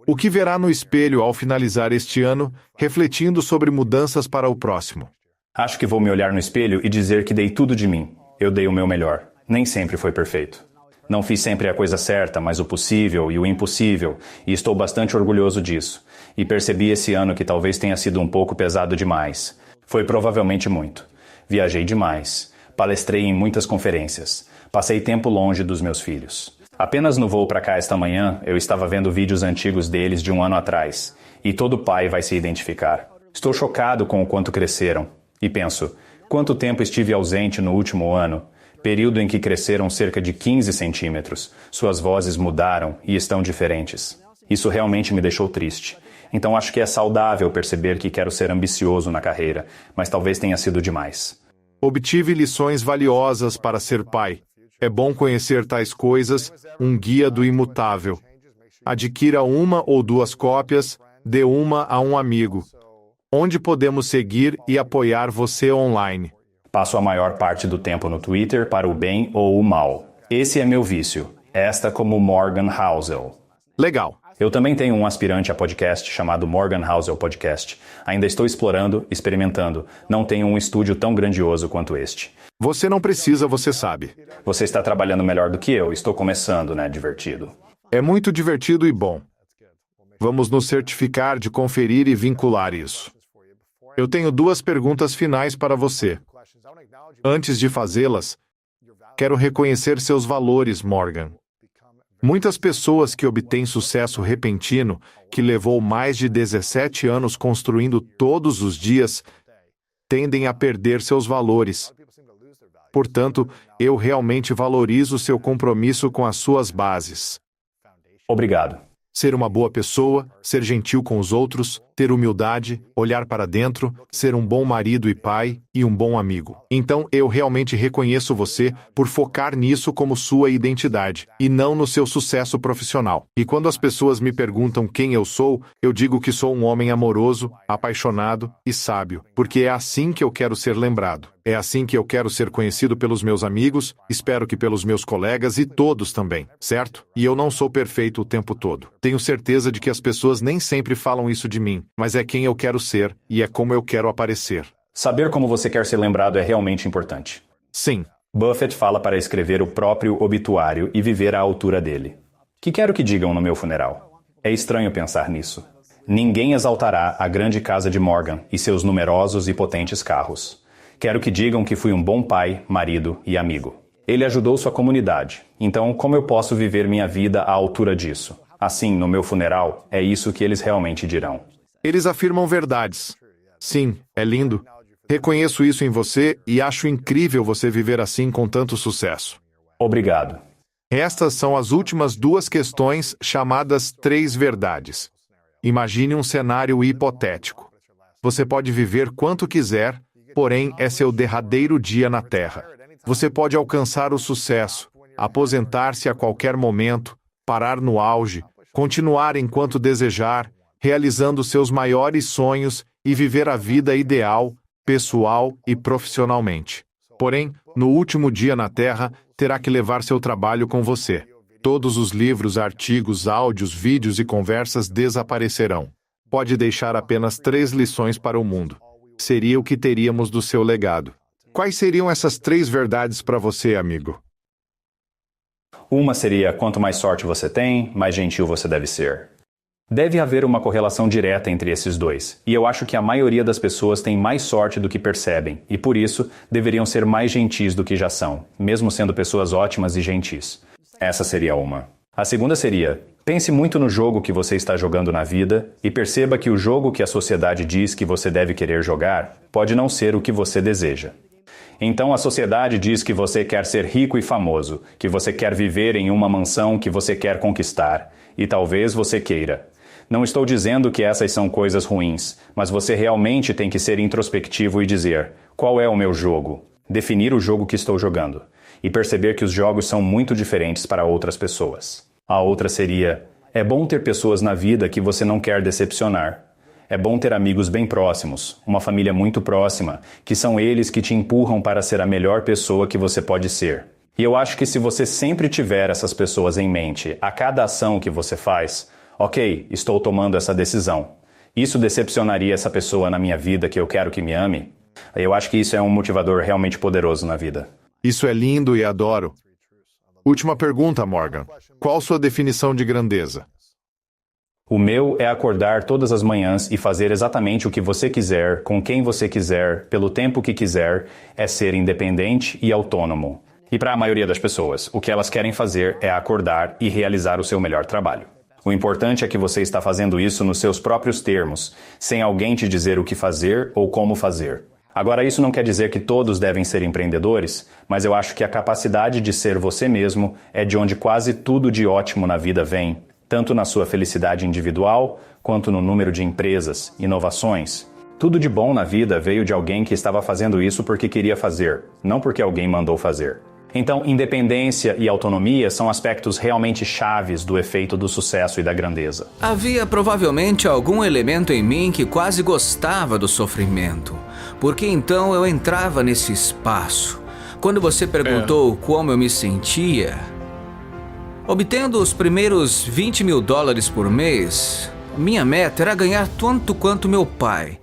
O que verá no espelho ao finalizar este ano, refletindo sobre mudanças para o próximo? Acho que vou me olhar no espelho e dizer que dei tudo de mim. Eu dei o meu melhor. Nem sempre foi perfeito. Não fiz sempre a coisa certa, mas o possível e o impossível, e estou bastante orgulhoso disso. E percebi esse ano que talvez tenha sido um pouco pesado demais. Foi provavelmente muito. Viajei demais. Palestrei em muitas conferências. Passei tempo longe dos meus filhos. Apenas no voo para cá esta manhã, eu estava vendo vídeos antigos deles de um ano atrás. E todo pai vai se identificar. Estou chocado com o quanto cresceram. E penso, quanto tempo estive ausente no último ano? Período em que cresceram cerca de 15 centímetros. Suas vozes mudaram e estão diferentes. Isso realmente me deixou triste. Então acho que é saudável perceber que quero ser ambicioso na carreira, mas talvez tenha sido demais. Obtive lições valiosas para ser pai. É bom conhecer tais coisas, um guia do imutável. Adquira uma ou duas cópias, dê uma a um amigo. Onde podemos seguir e apoiar você online? Passo a maior parte do tempo no Twitter para o bem ou o mal. Esse é meu vício. Esta como Morgan Housel. Legal. Eu também tenho um aspirante a podcast chamado Morgan Housel Podcast. Ainda estou explorando, experimentando. Não tenho um estúdio tão grandioso quanto este. Você não precisa, você sabe. Você está trabalhando melhor do que eu. Estou começando, né? Divertido. É muito divertido e bom. Vamos nos certificar de conferir e vincular isso. Eu tenho duas perguntas finais para você. Antes de fazê-las, quero reconhecer seus valores, Morgan. Muitas pessoas que obtêm sucesso repentino, que levou mais de 17 anos construindo todos os dias, tendem a perder seus valores. Portanto, eu realmente valorizo seu compromisso com as suas bases. Obrigado. Ser uma boa pessoa, ser gentil com os outros, ter humildade, olhar para dentro, ser um bom marido e pai e um bom amigo. Então eu realmente reconheço você por focar nisso como sua identidade, e não no seu sucesso profissional. E quando as pessoas me perguntam quem eu sou, eu digo que sou um homem amoroso, apaixonado e sábio, porque é assim que eu quero ser lembrado. É assim que eu quero ser conhecido pelos meus amigos, espero que pelos meus colegas e todos também, certo? E eu não sou perfeito o tempo todo. Tenho certeza de que as pessoas nem sempre falam isso de mim, mas é quem eu quero ser e é como eu quero aparecer. Saber como você quer ser lembrado é realmente importante. Sim. Buffett fala para escrever o próprio obituário e viver à altura dele. Que quero que digam no meu funeral? É estranho pensar nisso. Ninguém exaltará a grande casa de Morgan e seus numerosos e potentes carros. Quero que digam que fui um bom pai, marido e amigo. Ele ajudou sua comunidade. Então, como eu posso viver minha vida à altura disso? Assim, no meu funeral, é isso que eles realmente dirão. Eles afirmam verdades. Sim, é lindo. Reconheço isso em você e acho incrível você viver assim com tanto sucesso. Obrigado. Estas são as últimas duas questões chamadas 3 verdades. Imagine um cenário hipotético. Você pode viver quanto quiser, porém é seu derradeiro dia na Terra. Você pode alcançar o sucesso, aposentar-se a qualquer momento, parar no auge, continuar enquanto desejar, realizando seus maiores sonhos e viver a vida ideal, pessoal e profissionalmente. Porém, no último dia na Terra, terá que levar seu trabalho com você. Todos os livros, artigos, áudios, vídeos e conversas desaparecerão. Pode deixar apenas 3 lições para o mundo. Seria o que teríamos do seu legado. Quais seriam essas 3 verdades para você, amigo? Uma seria: quanto mais sorte você tem, mais gentil você deve ser. Deve haver uma correlação direta entre esses dois, e eu acho que a maioria das pessoas tem mais sorte do que percebem, e por isso deveriam ser mais gentis do que já são, mesmo sendo pessoas ótimas e gentis. Essa seria uma. A segunda seria: pense muito no jogo que você está jogando na vida e perceba que o jogo que a sociedade diz que você deve querer jogar pode não ser o que você deseja. Então a sociedade diz que você quer ser rico e famoso, que você quer viver em uma mansão que você quer conquistar, e talvez você queira. Não estou dizendo que essas são coisas ruins, mas você realmente tem que ser introspectivo e dizer: qual é o meu jogo? Definir o jogo que estou jogando. E perceber que os jogos são muito diferentes para outras pessoas. A outra seria: é bom ter pessoas na vida que você não quer decepcionar. É bom ter amigos bem próximos, uma família muito próxima, que são eles que te empurram para ser a melhor pessoa que você pode ser. E eu acho que se você sempre tiver essas pessoas em mente a cada ação que você faz, ok, estou tomando essa decisão. Isso decepcionaria essa pessoa na minha vida que eu quero que me ame? Eu acho que isso é um motivador realmente poderoso na vida. Isso é lindo e adoro. Última pergunta, Morgan. Qual sua definição de grandeza? O meu é acordar todas as manhãs e fazer exatamente o que você quiser, com quem você quiser, pelo tempo que quiser, é ser independente e autônomo. E para a maioria das pessoas, o que elas querem fazer é acordar e realizar o seu melhor trabalho. O importante é que você está fazendo isso nos seus próprios termos, sem alguém te dizer o que fazer ou como fazer. Agora, isso não quer dizer que todos devem ser empreendedores, mas eu acho que a capacidade de ser você mesmo é de onde quase tudo de ótimo na vida vem, tanto na sua felicidade individual, quanto no número de empresas, inovações. Tudo de bom na vida veio de alguém que estava fazendo isso porque queria fazer, não porque alguém mandou fazer. Então, independência e autonomia são aspectos realmente chaves do efeito do sucesso e da grandeza. Havia provavelmente algum elemento em mim que quase gostava do sofrimento, porque então eu entrava nesse espaço. Quando você perguntou como eu me sentia, obtendo os primeiros $20 mil por mês, minha meta era ganhar tanto quanto meu pai.